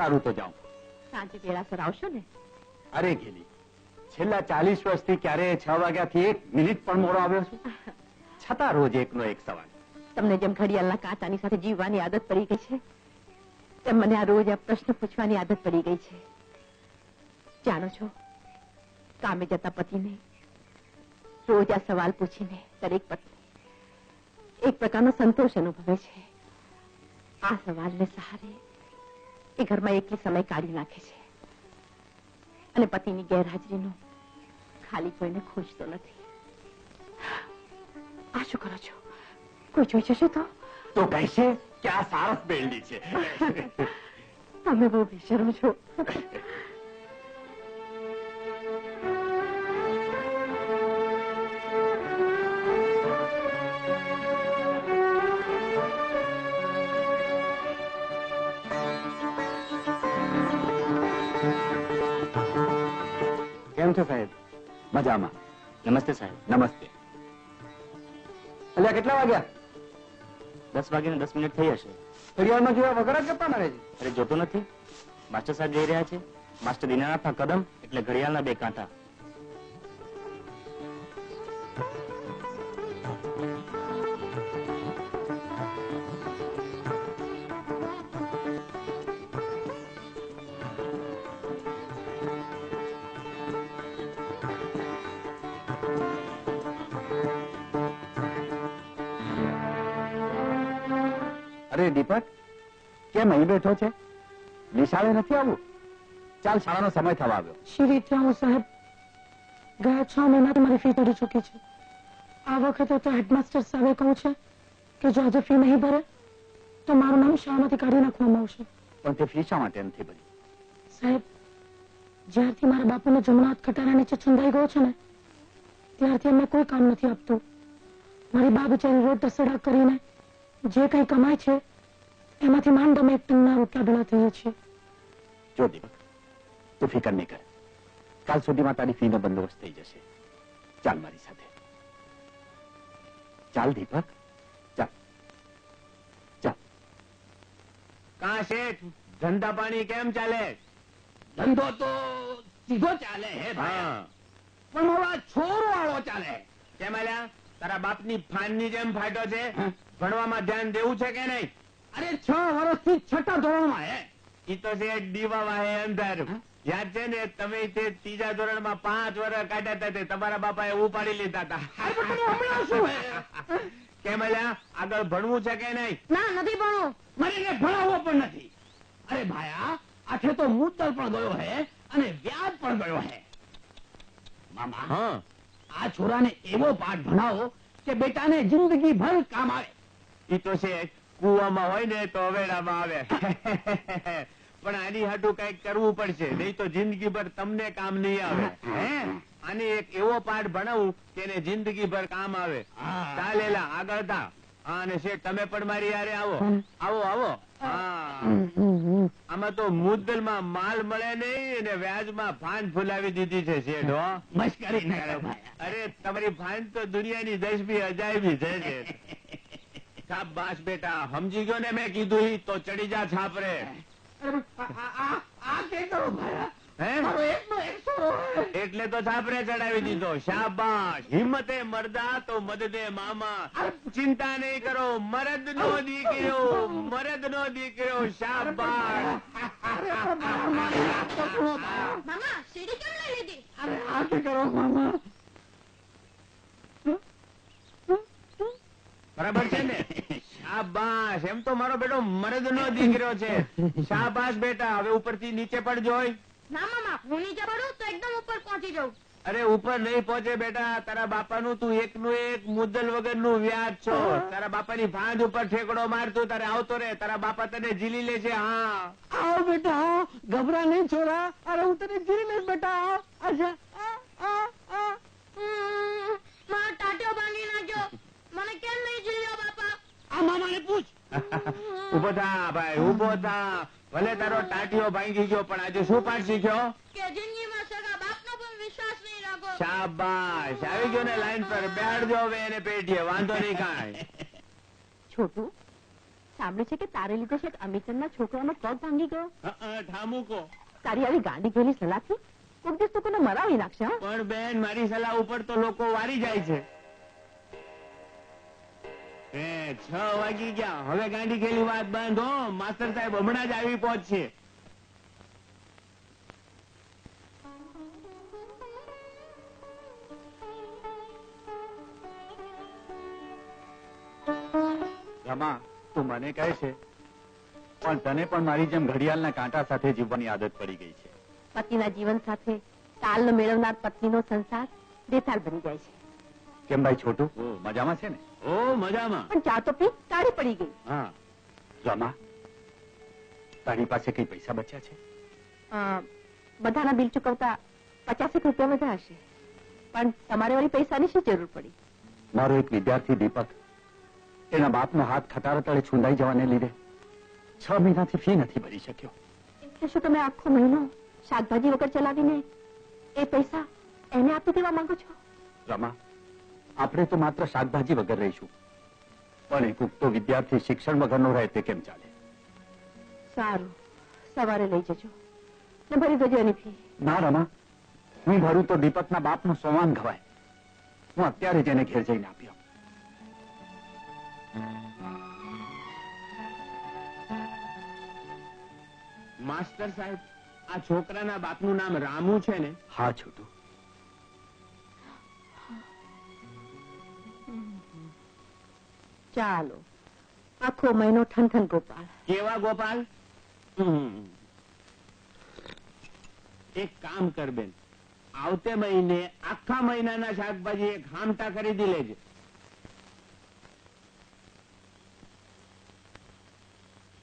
સારું તો જાઉં. સાંજે વેળાસર આવશો ને? અરે ઘેલી, છેલ્લા 40 વર્ષથી ક્યારે 6 વાગ્યાથી 1 મિનિટ પણ મોડો આવ્યો છું? છતાં રોજ એકનો એક સવાલ. તમને જેમ ઘડિયાળના કાંટાની સાથે જીવવાની આદત પડી ગઈ છે, તેમ મને આ રોજ આ પ્રશ્ન પૂછવાની આદત પડી ગઈ છે. જાણો છો, કામે જતા પતિને રોજ આ સવાલ પૂછીને દરેક પત્ની એક પ્રકારનો સંતોષ અનુભવે છે. આ સવાલને સહારે એ ઘરમાં એકલી સમય કાઢી નાખે છે અને પતિની ગેરહાજરીનો ખાલી કોઈને ખોજતો નથી. આ શું કરો છો? કોઈ જોઈ જશે તો કહેશે કે આ સારસ બેલડી છે. તમે બહુ બેશરમ છો. કેમ છો સાહેબ? મજામાં. નમસ્તે સાહેબ. નમસ્તે. અલ્યા કેટલા વાગ્યા? 10 વાગ્યાને 10 મિનિટ થઈ હશે. ઘડિયાળમાં જોયા વગર જ ગપ્પા મારે છે. અરે જોતો નથી, માસ્ટર સાહેબ જઈ રહ્યા છે. માસ્ટર દીનાનાથના કદમ એટલે ઘડિયાળના 2 કાંટા. અરે દીપક, કેમ અહીં બેઠો છે? નિશાળે નથી આવવું? ચાલ, શાળાનો સમય થવા આવ્યો. શી રીતે આવું સાહેબ? ગયા 6 મહિનાથી મારી ફી ચડી ચૂકી છે. આ વખતે તો હેડમાસ્ટર સાહેબે કહ્યું છે કે જો આજે ફી નહીં ભરે તો મારું નામ શાળામાંથી કાઢી નાખવામાં આવશે. પણ તે ફી શા માટે નથી ભરી? સાહેબ, જ્યારથી મારા બાપુનો જમણો હાથ ખટારા નીચે છુંદાઈ ગયો છે ને, ત્યારથી અમને કોઈ કામ નથી આપતું. મારી બા બિચારી રોજ દસડા કરીને જે કંઈ કમાય છે એમાંથી માંડ અમે એક ટનના રોટલા ભેળા થઈએ છીએ. જો દીપક, તું ફિકર નહીં કર. કાલ સુધીમાં તારી ફીનો બંદોબસ્ત થઈ જશે. ચાલ મારી સાથે. ચાલ દીપક, ચાલ ચાલ. કા શેઠ, ધંધા પાણી કેમ ચાલે? ધંધો તો સીધો ચાલે હે ભાઈ, પણ મારો છોરો વાળો ચાલે. કેમ આલ્યા? તારા બાપની ફાનની જેમ ફાટ્યો છે? ભણવામાં ધ્યાન દેવું છે કે નહીં? અરે 6 વર્ષથી 6ઠા ધોરણમાં હે. ઈ તો છે દીવા વાહે અંધારું. યાદ છે ને તમે તે 3જા ધોરણમાં 5 વર્ષ કાઢ્યા હતા તે તમારા બાપાએ ઉપાડી લીધા હતા. અરે પણ તને હમણાં શું હે? કેમ અલ્યા આગળ ભણવું છે કે નહીં? ના નથી ભણવું. મને એને ભણાવવો પણ નથી. અરે ભાયા આઠે તો મુદ્દલ પણ ગયો હે અને વ્યાજ પણ ગયો હે. મામા હા આ છોરાને એવો પાઠ ભણાવો કે બેટાને જિંદગી ભર કામ આવે. ઈ તો છે કુવામાં હોય ને તો અવેડામાં આવે. પણ આની હાટું કઈક કરવું પડશે નહીં તો જિંદગીભર તમને કામ નહીં આવે. હે આને એક એવો પાઠ ભણાવું કે એને જિંદગીભર કામ આવે. હા. ચાલેલા આગળ થા. હા અને શેઠ તમે પણ મારી હારે આવો. આવો આવો. હા આમાં તો મુદ્દલમાં માલ મળે નહીં અને વ્યાજમાં ફાન ફુલાવી દીધી છે શેઠ. હો મશ્કરી ન કરો ભાયા. અરે તમારી ફાન તો દુનિયાની 10મી અજાયબી છે શેઠ. શાબાશ બેટા સમજી ગયો ને મેં કીધું ઈ તો ચડી જા છાપરે. અરે આ કે કરો ભાયા. હે મારો એકનો એક છોરો હે. એટલે તો છાપરે ચડાવી દીધો. શાબાશ હિંમતે મરદા તો મદદે મામા. ચિંતા નહીં કરો મરદ નો દીકરો મરદ નો દીકરો. શાબાશ. મામા સીડી કેમ લઈ લીધી? અરે આ કે કરો મામા. બરાબર છે ને? શાબાશ એમ તો મારો બેટો મરદ નો દીકરો છે. શાબાશ બેટા હવે ઉપરથી નીચે પડજો. ના મામા હું નીચે પડું તો એકદમ ઉપર પહોંચી જાઉં. અરે ઉપર નહીં પહોંચે બેટા. તારા બાપાનું તું એકનું એક મુદ્દલ વગરનું વ્યાજ છો. તારા બાપાની ભાંજ ઉપર ઠેકડો મારતું તારે આવતો રે. તારા બાપા તને ઝીલી લે છે. હા આવો બેટા આવો. ગભરા નહીં છોરા. અરે હું તને જીરી લઈશ બેટા. આવો. અચ્છા મારો ટાટિયો ભાંગી નાખ્યો. મને કેમ નહીં જીલ્યો બાપા? આ મામાને પૂછ. ઉભો થા ભાઈ ઉભો થા. ભલે તારો ટાટિયો ભાંગી ગયો પણ આજે શું પાઠ શીખ્યો? કે જિંદગીમાં સગા બાપનો પણ વિશ્વાસ નહીં રાખો. શાબાશ આવી ગયો ને લાઈન પર. બેહાડજો હવે એને પેટીએ. વાંધો નહીં કાંઈ. છોટું સાંભળ્યું છે કે તારે લીધે છે અમિતના છોકરાનો પગ ભાંગી ગયો. ઠામુકો તારી આવી ગાંડી ગયેલી સલાહથી કોક દિવસ તો કોને મરાવી નાખશે. હા પણ બેન મારી સલાહ ઉપર તો લોકો વારી જાય છે. 6 વાગી ગયા. હવે ગાંડી ગયેલી વાત બંધ. હો માસ્ટર સાહેબ હમણાં જ આવી પહોંચશે. રમા તું મને કહે છે પણ તને પણ મારી જેમ ઘડિયાળના કાંટા સાથે જીવવાની આદત પડી ગઈ છે. પતિના જીવન સાથે તાલનો મેળવનાર પત્નીનો સંસાર બેતાલ બની જાય છે. કેમ ભાઈ છોટું મજામાં છે ને? ઓ મજામાં. પણ ચા તો પી કાળી પડી ગઈ. હા રમા તારી પાસે કઈ પૈસા બચ્યા છે? બધાના બિલ ચૂકવતા 50 રૂપિયા બધા હશે. પણ તમારે વળી પૈસાની શું જરૂર પડી? મારો એક વિદ્યાર્થી દીપક એના બાપનો હાથ ખટારા તળે છુંદાઈ જવાને લીધે 6 મહિનાથી ફી નથી ભરી શક્યો. એટલે શું તમે આખો મહિનો શાકભાજી વગર ચલાવીને એ પૈસા એને આપી દેવા માંગો છો? રમા આપણે તો માત્ર શાકભાજી વગર રહીશું પણ એક ઉગતો વિદ્યાર્થી શિક્ષણ વગરનો રહે તે કેમ ચાલે? સારું સવારે લઈ જજો ને ભરી દેજો એની ફી. ના રમા હું ભરું તો દીપકના બાપનું સોમાન ઘવાય. હું અત્યારે જ એને ઘેર જઈને આપ્યો. માસ્ટર સાહેબ આ છોકરાના બાપનું નામ રામુ છે ને? હા છોટું. ચાલો આખો મહિનો ઠન ગોપાલ. કેવા ગોપાલ? એક કામ કર બેન આવતે મહિને આખા મહિનાના શાકભાજી એક હામટા ખરીદી લેજે.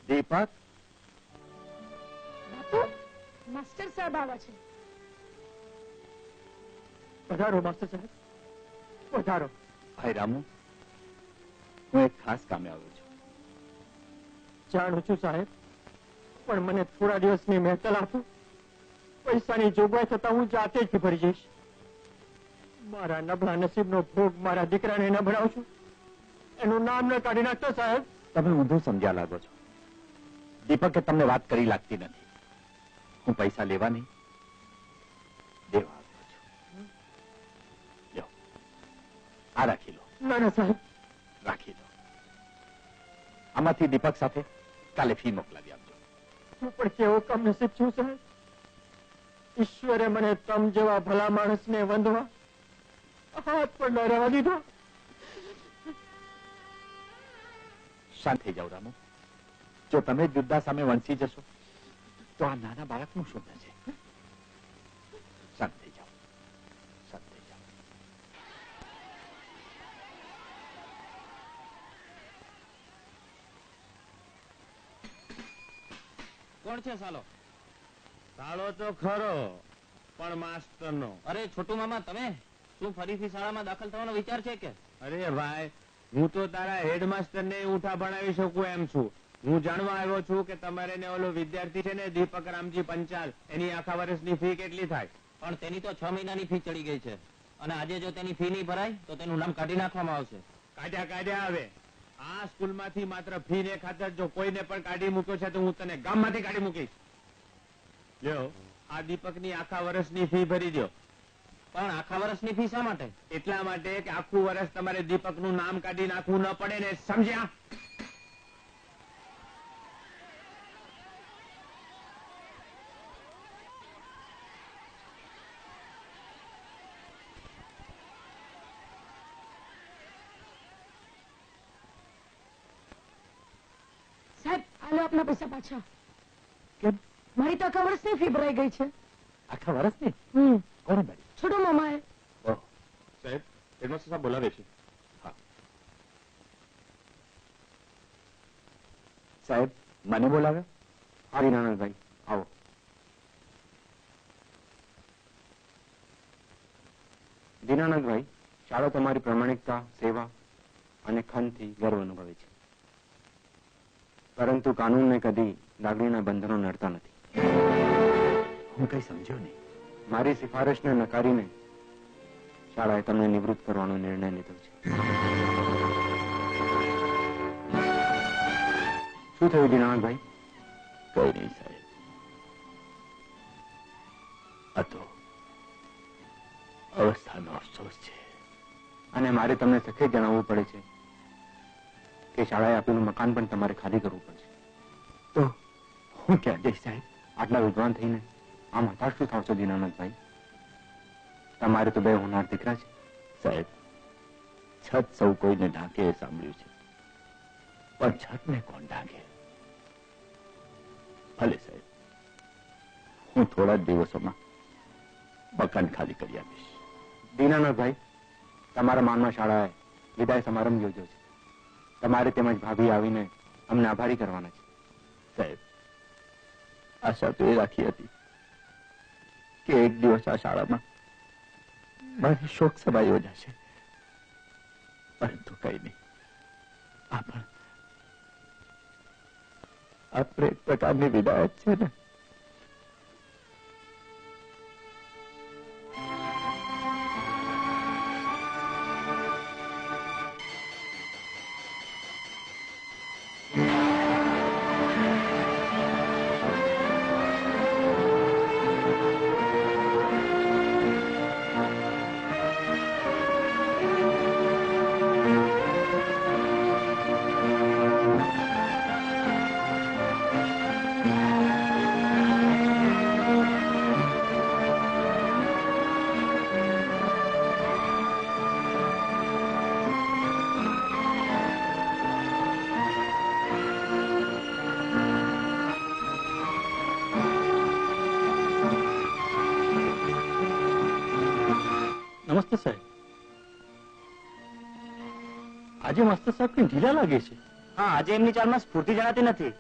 દીપક બાપુ માસ્ટર સાહેબ આવ્યા છે. પધારો માસ્ટર સાહેબ પધારો. ભાઈ રામુ હું એક ખાસ કામે આવ્યો છું. જાણું છું સાહેબ પણ મને થોડા દિવસની મહેતલ આપો. પૈસાની જોગવાઈ થતા હું જાતે જ ભરી જઈશ. મારા નબળા નસીબનો ભોગ મારા દીકરાને ન ભણાવશું. એનું નામ ન કાઢી નાખતો સાહેબ. તમે ઊંધું સમજ્યા લાગો છો. દીપકે તમને વાત કરી લાગતી નથી. હું પૈસા લેવા નહીં દેવા આવ્યો છું. લ્યો આ રાખી લો. ના ના સાહેબ રાખી લો. આમાંથી દીપક સાથે કાલે ફી મોકલાવી આપજો. હું પણ કેવો કમનસીબ છું સાહેબ. ઈશ્વરે મને તમ જેવા ભલા માણસને વંદવા હાથ પણ ન રહેવા દીધો. શાંત થઈ જાઓ રામુ. જો તમે જ યુદ્ધા સામે વંચી જશો તો આ નાના બાળકનું શું થશે? શાંત થઈ જાઓ, શાંત થઈ જાઓ. કોણ છે સાલો? સાલો તો ખરો, પણ માસ્ટરનો. અરે છોટુ મામા, તમે શું ફરીથી શાળામાં દાખલ થવાનો વિચાર છે કે? અરે ભાઈ, હું તો તારા હેડમાસ્ટરને ઉઠા ભણાવી શકું એમ છું. હું જાણવા આવ્યો છું કે તમારે ને ઓલો વિદ્યાર્થી છે ને દીપક રામજી પંચાલ, એની આખા વર્ષની ફી કેટલી થાય? પણ તેની તો 6 મહિનાની ફી ચડી ગઈ છે, અને આજે જો તેની ફી નહીં ભરાય તો તેનું નામ કાઢી નાખવામાં આવશે. કાઢ્યા આવે. આ સ્કૂલમાંથી માત્ર ફી ને ખાતર જો કોઈને પણ કાઢી મૂક્યો છે તો હું તને ગામમાંથી કાઢી મૂકીશ. લ્યો, આ દીપકની આખા વર્ષની ફી ભરી દો. પણ આખા વર્ષની ફી શા માટે? એટલા માટે કે આખું વર્ષ તમારે દીપકનું નામ કાઢી નાખવું ન પડે ને, સમજ્યા? સાહેબ, હાલો આપના પૈસા પાછા. કેમ? મારી તો આખા વર્ષની ફી ભરાઈ ગઈ છે. આખા વર્ષની? હમ કોને ભરી? છોટુ મામાએ. ઓહ, સાહેબ, હેડમાસ્ટર સાહેબ બોલાવે છે. હા. સાહેબ, મને બોલાવ્યો? આવી નાનકભાઈ, આવો. દીનાનંદભાઈ, શાળા તમારી પ્રમાણિકતા, સેવા અને ખંતથી ગર્વ અનુભવે છે, પરંતુ કાનૂનને કદી લાગણીના બંધનો નડતા નથી. હું કઈ સમજ્યો નહીં. મારી સિફારિશને નકારીને શાળાએ તમને નિવૃત્ત કરવાનો નિર્ણય લીધો છે. શું થયું દીનાનંદભાઈ? કઈ નહીં સાહેબ. આ તો અવસ્થાનો અફસોસ છે. અને મારે તમને સખત જણાવવું પડે છે કે શાળાએ આપેલું મકાન પણ તમારે ખાલી કરવું પડશે. તો હું ક્યાં જઈશ સાહેબ? આટલા વિદ્વાન થઈને આમ હતાશ શું થાવ છો દીનાનંદભાઈ? તમારે તો બે હોનાર દીકરા છે. સાહેબ, છત સૌ કોઈને ઢાંકે એ સાંભળ્યું છે, પણ છતને કોણ ઢાંકે? ભલે સાહેબ, હું થોડા જ દિવસોમાં મકાન ખાલી કરી આપીશ. દીનાનંદભાઈ, તમારા માનમાં શાળાએ વિદાય સમારંભ યોજ્યો છે. તમારે તેમજ ભાભી આવીને અમને આભારી કરવાના છે. સાહેબ, આશા તો એ રાખી હતી કે એક દિવસ આ શાળામાં મારી શોક સભા યોજાશે, પરંતુ કઈ નહીં. આ પણ એક પ્રકારની વિદાયત છે ને. નમસ્તે સાહેબ. આજે માસ્ટર સાહેબ કંઈ ઢીલા લાગે છે. હા, આજે એમની ચાલમાં સ્ફૂર્તિ જણાતી નથી.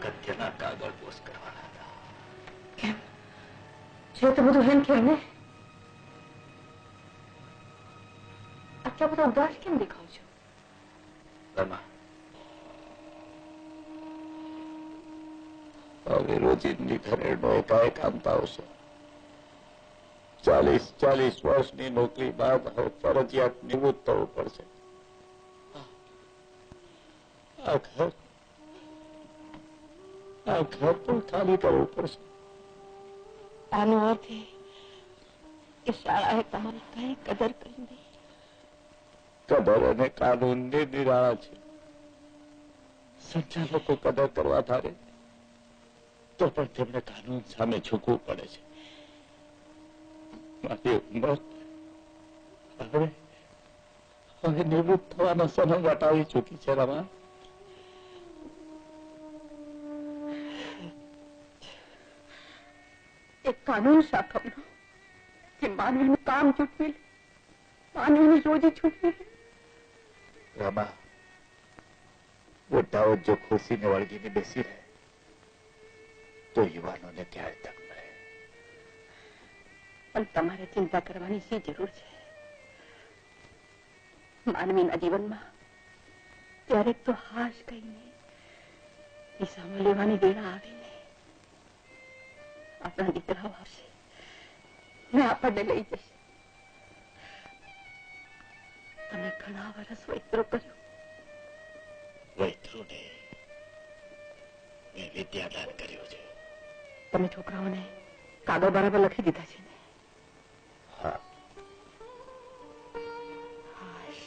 અગત્યના કાગળ પોસ્ટ કરવાના હતા. કેમ છે તો બધું એમ કેમ ને આટલા બધા ઉદાસ કેમ દેખાવ છો? રમા, હવે રોજિંદી ઘરેડો એકાએક આમતા આવશે. 40 વર્ષની નોકરી બાદ હવે ફરજિયાત નિવૃત્ત થવું પડશે. આ ઘર પણ ખાલી કરવું પડશે. આનો અર્થ એ કે શાળાએ તમારી કઈ કદર કરી નહીં. કદર અને કાનૂનની નિરાળા છે. સંચાલકો કદર કરવા ધારે તો પણ તેમને કાનૂન સામે ઝૂકવું પડે છે. મારી ઉંમર હવે નિવૃત્ત થવાનો સમય વટાવી ચૂકી છે. રમા, એક કાનૂન શાખવનો કે માનવીનું કામ ચૂકવી લે, માનવીની રોજી ચૂકવી લે. રમા, મોટાઓ જો ખુરશીને વળગીને બેસી રહે તો યુવાનોને ક્યારે તક મળે? પણ તમારે ચિંતા કરવાની શી જરૂર છે? માનવીના જીવનમાં ક્યારેક તો હાશ કહીને દિશામાં લેવાની વેળા આવીને આપણા દીકરાઓ આવશે ને આપણને લઈ જશે. તમે ઘણા વર્ષ વૈતરો કર્યો. વૈતરોને મેં વિદ્યાદાન કર્યું છે. તમે છોકરાઓને કાગળ બરાબર લખી દીધા છે ને? હા. હાશ,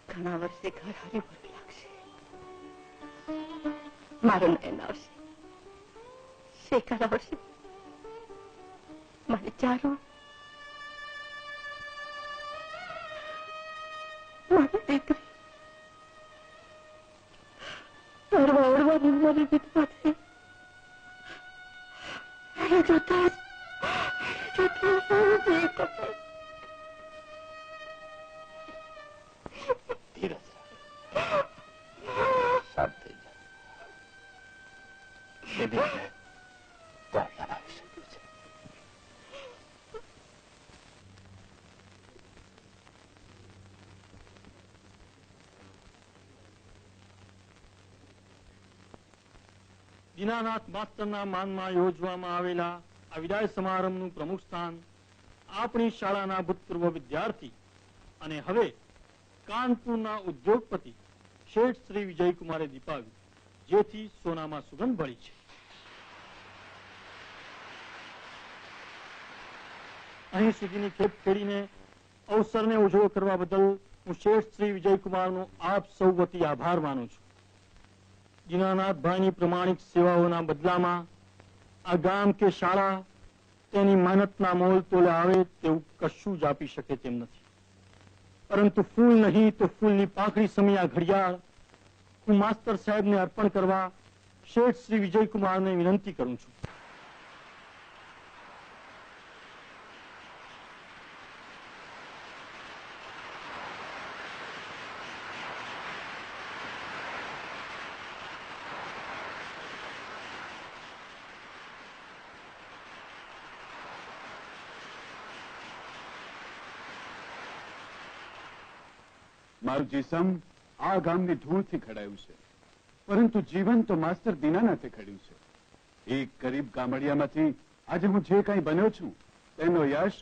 ઘણા વર્ષે ઘર હરી ભરી લાગશે. મારું નયન આવશે, શેખર આવશે, મારી ચારું, મારી દીકરી ફરવા ઓળવાની મારી વિધવા થઈ. જોતા ધીરજ રાખ. શાંત થઈ જા. એ બેને કોણ બનાવી શક્યું છે? દીનાનાથ માસ્તરના માનમાં યોજવામાં આવેલા આ વિદાય સમારંભનું પ્રમુખ સ્થાન આપણી શાળાના ભૂતપૂર્વ વિદ્યાર્થી અને હવે કાનપુરના ઉદ્યોગપતિ શેઠ શ્રી વિજયકુમારે દીપાવ્યું, જેથી સોનામાં સુગંધ ભળી છે. અહીં સુધીની ખેપ ખેડીને અવસરને ઉજળો કરવા બદલ હું શેઠ શ્રી વિજયકુમારનો આપ સૌ વતી આભાર માનું છું. દીનાનાથભાઈની પ્રમાણિક સેવાઓના બદલામાં આ ગામ કે શાળા તેની મહેનતના મોલ તોલે આવે તેવું કશું જ આપી શકે તેમ નથી. પરંતુ ફૂલ નહીં તો ફૂલની પાંખડી સમી આ ઘડિયાળ હું માસ્તર સાહેબને અર્પણ કરવા શેઠ શ્રી વિજયકુમારને વિનંતી કરું છું. મારું જીસમ આ ગામની ધૂળથી ખડાયું છે, પરંતુ જીવન તો માસ્તર દીનાનાથે ખડ્યું છે. એક ગરીબ ગામડિયામાંથી આજે હું જે કંઈ બન્યો છું તેનો યશ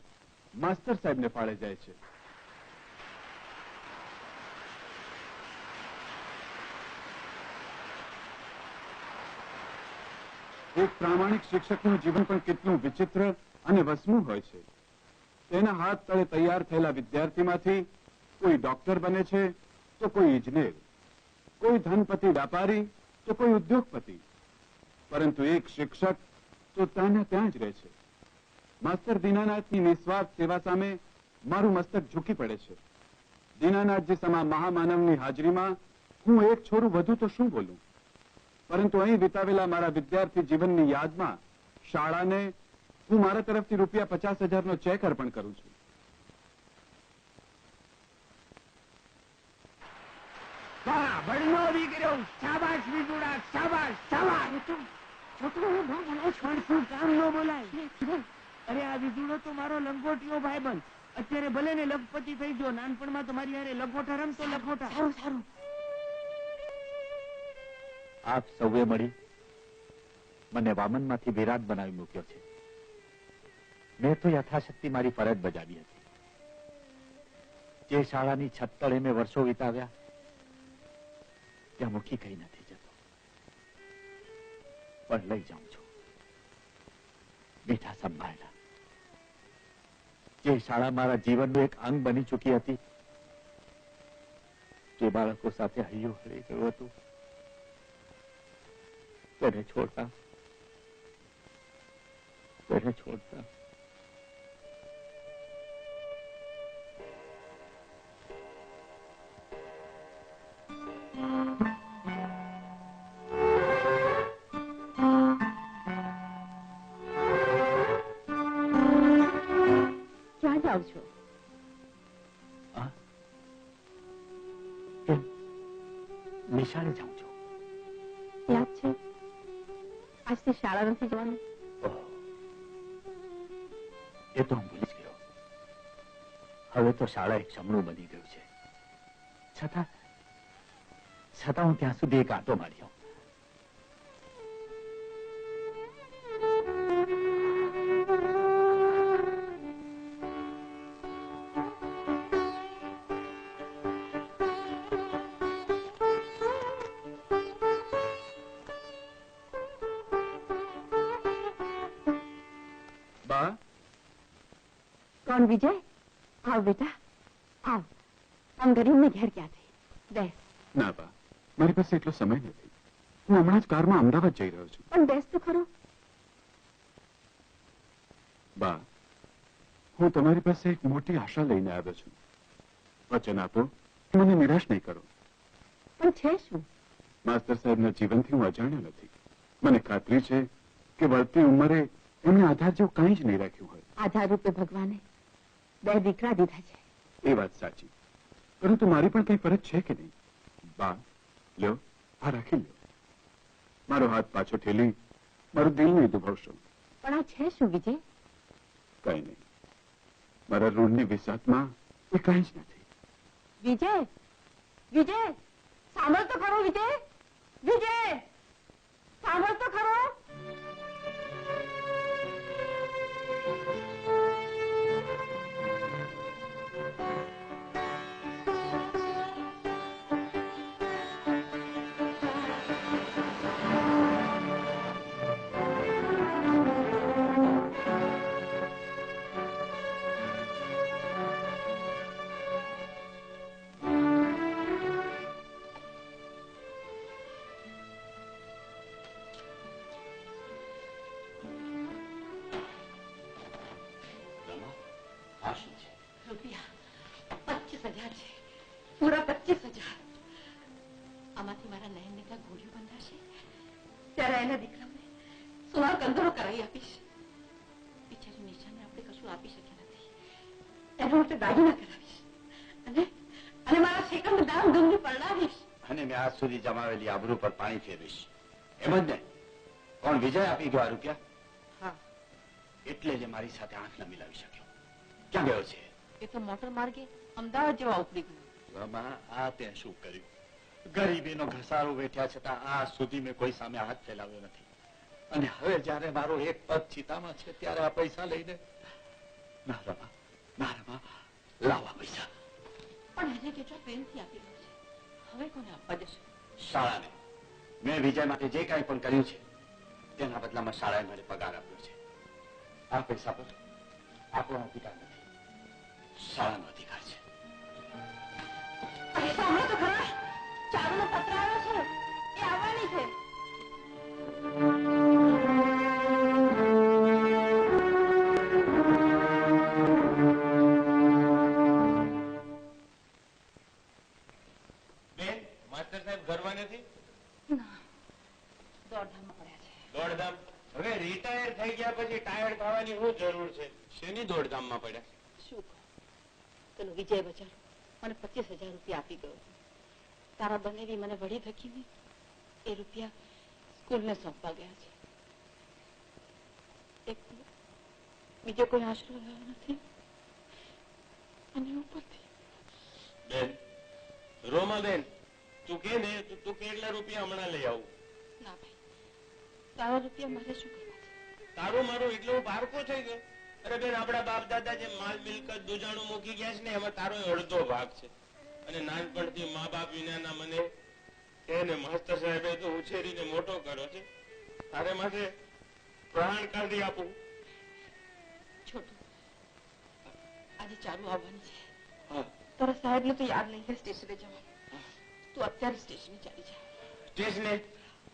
માસ્તર સાહેબને ફાળે જાય છે. એક પ્રામાણિક શિક્ષકનું જીવન પણ કેટલું વિચિત્ર અને વસમું હોય છે. તેના હાથ તળે તૈયાર થયેલા વિદ્યાર્થીમાંથી કોઈ ડોક્ટર બને છે તો કોઈ ઇજનેર, કોઈ ધનપતિ વ્યાપારી તો કોઈ ઉદ્યોગપતિ, પરંતુ એક શિક્ષક તો ત્યાંને ત્યાં જ રહે છે. માસ્તર દીનાનાથની નિસ્વાર્થ સેવા સામે મારું મસ્તક ઝૂકી પડે છે. દીનાનાથજી સમા મહામાનવની હાજરીમાં હું એક છોરું વધુ તો શું બોલું, પરંતુ અહીં વિતાવેલા મારા વિદ્યાર્થી જીવનની યાદમાં શાળાને હું મારા તરફથી ₹50,000નો ચેક અર્પણ કરું છું. ભણનો દીકરો, શાબાશ વિદુડા, શાબાશ શાબાશ. છોકરો હું બહુ બોલાય છું. પણ શું કામ ન બોલાય? અરે આ વિદુડો તો મારો લંગોટીયો ભાઈબંધ. અત્યારે ભલે ને લખપતિ થઈ ગયો, નાનપણમાં તો મારી હારે લખોટા રમતો લખોટા. સારું સારું. આપ સૌએ મળી મને વામનમાંથી વિરાટ બનાવી મૂક્યો છે. મેં તો યથાશક્તિ મારી ફરજ બજાવી હતી. જે શાળાની છત તળે મેં વર્ષો વિતાવ્યા ત્યાં મૂકી કઈ નથી જતો, પણ લઈ જાઉં છું મીઠા સંભાળના. જે શાળા મારા જીવનનું એક અંગ બની ચૂકી હતી, જે બાળકો સાથે હૈયું હળી ગયું હતું, તેને છોડતા ક્યાં જાઓ છો? નિશાળે જાઉં છું. યાદ છે આજથી શાળા નથી જવાનું? ઓહ, એ તો હું ભૂલી જ ગયો. હવે તો શાળા એક સમણું બની ગયું છે. છતાં હું ત્યાં સુધી એક આંટો માર્યો. બા, કોણ વિજય? આવ બેટા આવ. આમ ગરીબને ઘેર ક્યાંથી? બેસ. ના બા, મારી પાસે એટલો સમય નથી. હું હમણાં જ કારમાં અમદાવાદ જઈ રહ્યો છું. પણ બેસ તો ખરો. બા, હું તમારી પાસે એક મોટી આશા લઈને આવ્યો છું. વચન આપો, મને નિરાશ નહીં કરો. પણ છે શું? માસ્ટર સાહેબના જીવનથી હું અજાણ્યો નથી. મને ખાતરી છે કે વળતી ઉંમરે એમને આધાર જેવું કંઈ જ નહીં રાખ્યું હોય. આધાર રૂપે ભગવાને 2 દીકરા દીધા છે. એ વાત સાચી, પરંતુ મારી પણ કઈ ફરજ છે કે નહીં? બા, લ્યો, આ રાખી લ્યો. મારો હાથ પાછો ઠેલી મારું દિલ નહીં દુભાવશો. પણ આ છે શું વિજય? કઈ નહીં, મારા ઋણની વિસાતમાં એ કઈ જ નથી. વિજય વિજય સાંભળ તો ખરો. વિજય વિજય સાંભળ તો ખરો. રૂપિયા 25,000 છે. પૂરા 25,000. આમાંથી મારા નયનને ત્યાં ગોળીઓ બંધાશે ત્યારે એના દીકરાને સોના કંદરો કરાવી આપીશ. બિચારી નિશાને આપણે કશું આપી શક્યા નથી. એના માટે દાગીના કરાવીશ અને મારા શેકરને દામ ગંગી પરણાવીશ. અને મેં આજ સુધી જમાવેલી આબરૂ પર પાણી ફેરવીશ. એમ જ ને? કોણ વિજય આપી ગયો આ રૂપિયા? હા, એટલે જ મારી સાથે આંખ ન મિલાવી શક્યો. ક્યાં ગયો છે? એ તો મોટર માર્ગે અમદાવાદ જેવા ઉપડી ગયું. આ તે શું કર્યું? ગરીબીનો ઘસારો વેઠ્યા છતાં આજ સુધી મેં કોઈ સામે હાથ ફેલાવ્યો નથી. અને હવે જયારે મારો એક પગ ચિતામાં છે ત્યારે આ પૈસા લઈને ના રમા લાવા પૈસા. પણ એને કેટલા પ્રેમથી આપી ગયો છે. હવે કોને આપવા જશે? શાળાને. મેં વિજય માટે જે કાંઈ પણ કર્યું છે તેના બદલામાં શાળાએ મને પગાર આપ્યો છે. આ પૈસા પર આપણો અધિકાર નથી, શાળાનો અધિકાર છે. અરે સાંભળો તો ખરા, ચારુનો પત્ર આવ્યો છે. એ આવવાની છે. બેન, માસ્ટર સાહેબ ઘરમાં નથી? દોડધામમાં પડ્યા છે. દોડધામ? હવે રિટાયર થઈ ગયા પછી ટાયર્ડ થવાની શું જરૂર છે? શેની દોડધામમાં પડ્યા? શું કહું? પેલો વિજય બચારો મને 25,000 રૂપિયા આપી ગયો. તારા બનેવી મને વળી ધકીને એ રૂપિયા સ્કૂલને સોંપવા ગયા છે. એક બીજો કોઈ આશરો રહ્યો નથી અને ઉપરથી બેન, રોમા બેન, તું કે ને તું કેટલા રૂપિયા હમણાં લઈ આવું? ના ભાઈ, તારા રૂપિયા મારે શું કરવા છે? તારું મારું એટલે હું પારકો થઈ ગયો? અરે બેન, આપણા બાપ દાદા જે માલ મિલકત દુજાણું મૂકી ગયા છે ને એમાં તારો અડધો ભાગ છે. અને નાનપણથી મા બાપ વિનાના મને એને માસ્ટર સાહેબે તો ઉછેરીને મોટો કર્યો છે. તારે માટે પ્રાણ કાઢી આપું. છોટું, આજે ચાલુ આવવાની છે. હા, તારા સાહેબને તો યાદ નહીં કે સ્ટેશને જવાનું. તું અત્યારે સ્ટેશને ચાલી જા. સ્ટેશને?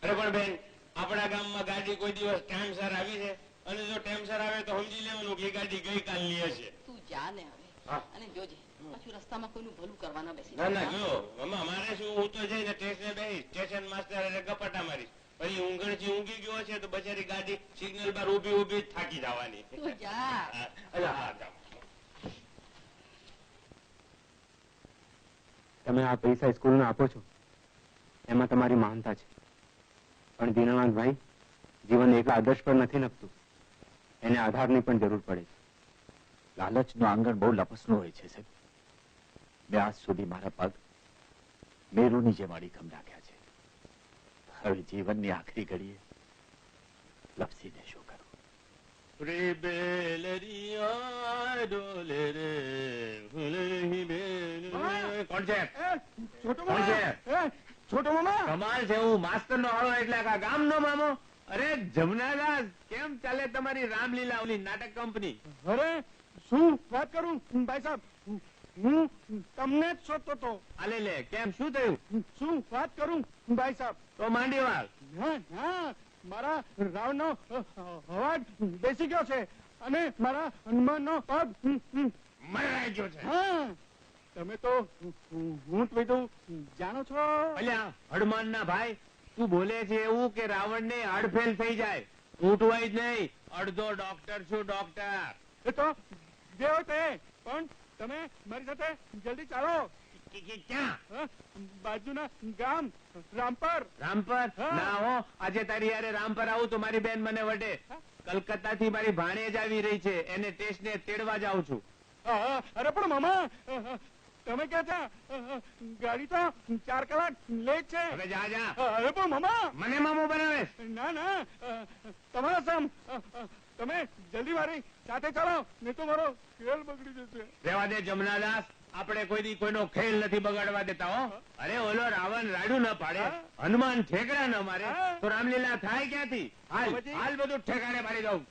અરે પણ બેન, આપણા ગામમાં ગાડી કોઈ દિવસ ટાઈમસર આવી છે? અને જો ટાઈમસર આવે તો સમજી લેવાનું કે એ ગાડી ગઈકાલની હશે. તું જા ને હવે. હા. અને જોજે પાછું રસ્તામાં કોઈનું ભલું કરવાના બેસી ના ના, જો મમ્મા, મારે શું, હું તો જઈને સ્ટેશને બેસી સ્ટેશન માસ્ટર એટલે ગપાટા મારીશ. પછી ઊંઘણથી ઊંઘી ગયો છે તો બચારી ગાડી સિગ્નલ પર ઊભી ઊભી જ થાકી જવાની. તું જા. અલા, હા, જાઓ. તમે આ પૈસા સ્કૂલને આપો છો એમાં તમારી મહાનતા છે, પણ દીનાનાથભાઈ, જીવન એક આદર્શ પર નથી નભતું, એને આધારની પણ જરૂર પડે છે. લાલચનું આંગણ બહુ લપસણું હોય છે સાહેબ. મેં આજ સુધી મારા પગ મેરુની જેમ અડીખમ રાખ્યા છે. હવે જીવનની આખરી ઘડીએ લપસીને શું કરું? રે બેલરિયા ડોલે રે, ફૂલની બેલ. કોણ છે? કોણ છે? છોટો મામા, કમાલ છે, હું માસ્ટર નો હાળો એટલે આખા ગામનો મામો. અરે જમનાદાસ, કેમ ચાલે તમારી રામલીલા ઓલી નાટક કંપની? અરે શું વાત કરું ભાઈ સાહેબ, હું તમને જ શોધતો હતો. આલે લે, કેમ, શું થયું? શું વાત કરું ભાઈ સાહેબ? તો માંડી વાત. હા હા, મારા રાવણનો અવાજ બેસી ગયો છે અને મારા હનુમાનનો પગ મરાઈ ગયો છે. હા, તમે તો હું બધું જાણો છો. અલ્યા હનુમાન ના ભાઈ, તું બોલે છે એવું કે રાવણ ને હડફેલ થઈ જાય? ઉઠવાય જ નહીં, અડધો ડોક્ટર છું, ડોક્ટર. એ તો જે હોય તે, પણ તમે મારી સાથે જલ્દી ચાલો. ક્યાં? હા, બાજુના ગામ રામપર. રામપર? હા. ના હો, આજે તારી યારે રામપર આવું તો મારી બેન મને વટે. કલકત્તા થી મારી ભાણેજ આવી રહી છે, એને ટેસ્ટને તેડવા જાઉં છું. અરે પણ મામા, તમે ક્યાં છો? ગાડી તો 4 કલાક લેટ છે. હવે જા જા. અરે પણ મામા, મને મામો બનાવે? ના ના, તમારા સામ તમે જલ્દી મારી સાથે ચાલો, નહીં તો મારો ખેલ બગડી જશે. રેવા દે જમનાદાસ, આપણે કોઈ દી કોઈનો ખેલ નથી બગાડવા દેતા હો. અરે ઓલો રાવણ રાડું ન પાડે, હનુમાન ઠેકડા ન મારે તો રામલીલા થાય ક્યાંથી? હાલ હાલ, બધું ઠેકાણે મારી દઉં.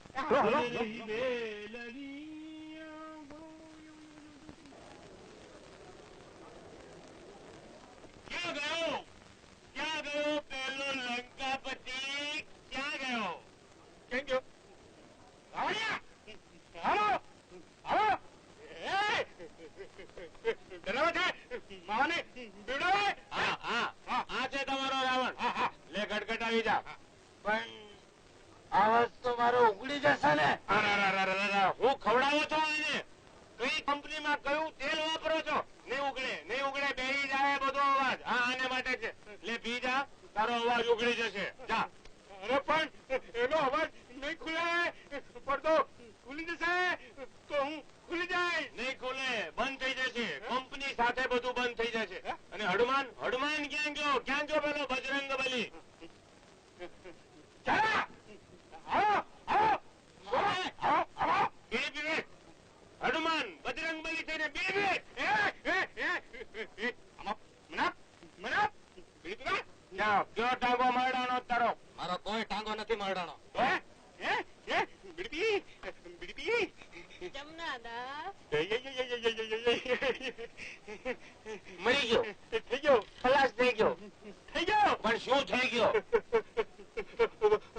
ક્યાં ગયો? ક્યાં ગયો પેલો લંકાપતિ? ક્યાં ગયો? કેમ ગયો? હાલો હાલો, ડરાવે છે માવાને, બીવડાવે. હા હા, આ છે તમારો રાવણ. લે ગટગટાવી જા. પણ આવાજ તો મારો ઉગડી જશે ને. હું ખવડાવો છો એને? કઈ કંપનીમાં કયું તેલ વાપરો છો? નહીં ઉગડે, નહીં ઉગડે, બેહી જાય બધો અવાજ. હા, આને માટે છે. લે પી જા, તારો અવાજ ઉગડી જશે. જા. અરે પણ એનો અવાજ નહીં ખુલે, પડદો ખુલી જશે તો હું ખુલી જાય. નહીં ખુલે, બંધ થઈ જશે. કંપની સાથે બધું બંધ થઈ જશે. અને હનુમાન, હનુમાન ક્યાં ગયો? ક્યાં ગયો પેલો બજરંગ બલી? ચાલા આવો આવો આવો આવો. બીડી પીવે? હનુમાન બજરંગ બલી થઈને બીડી પીવે? મને બીડી પીવા. જાઓ, કયો ટાંગો મારડાનો તારો? મારો કોઈ ટાંગો નથી મરડાનો. બીડી પી. જમનાદાસ, મરી ગયો, થઈ ગયો, ખલાસ થઈ ગયો. થઈ ગયો. પણ શું થઈ ગયો?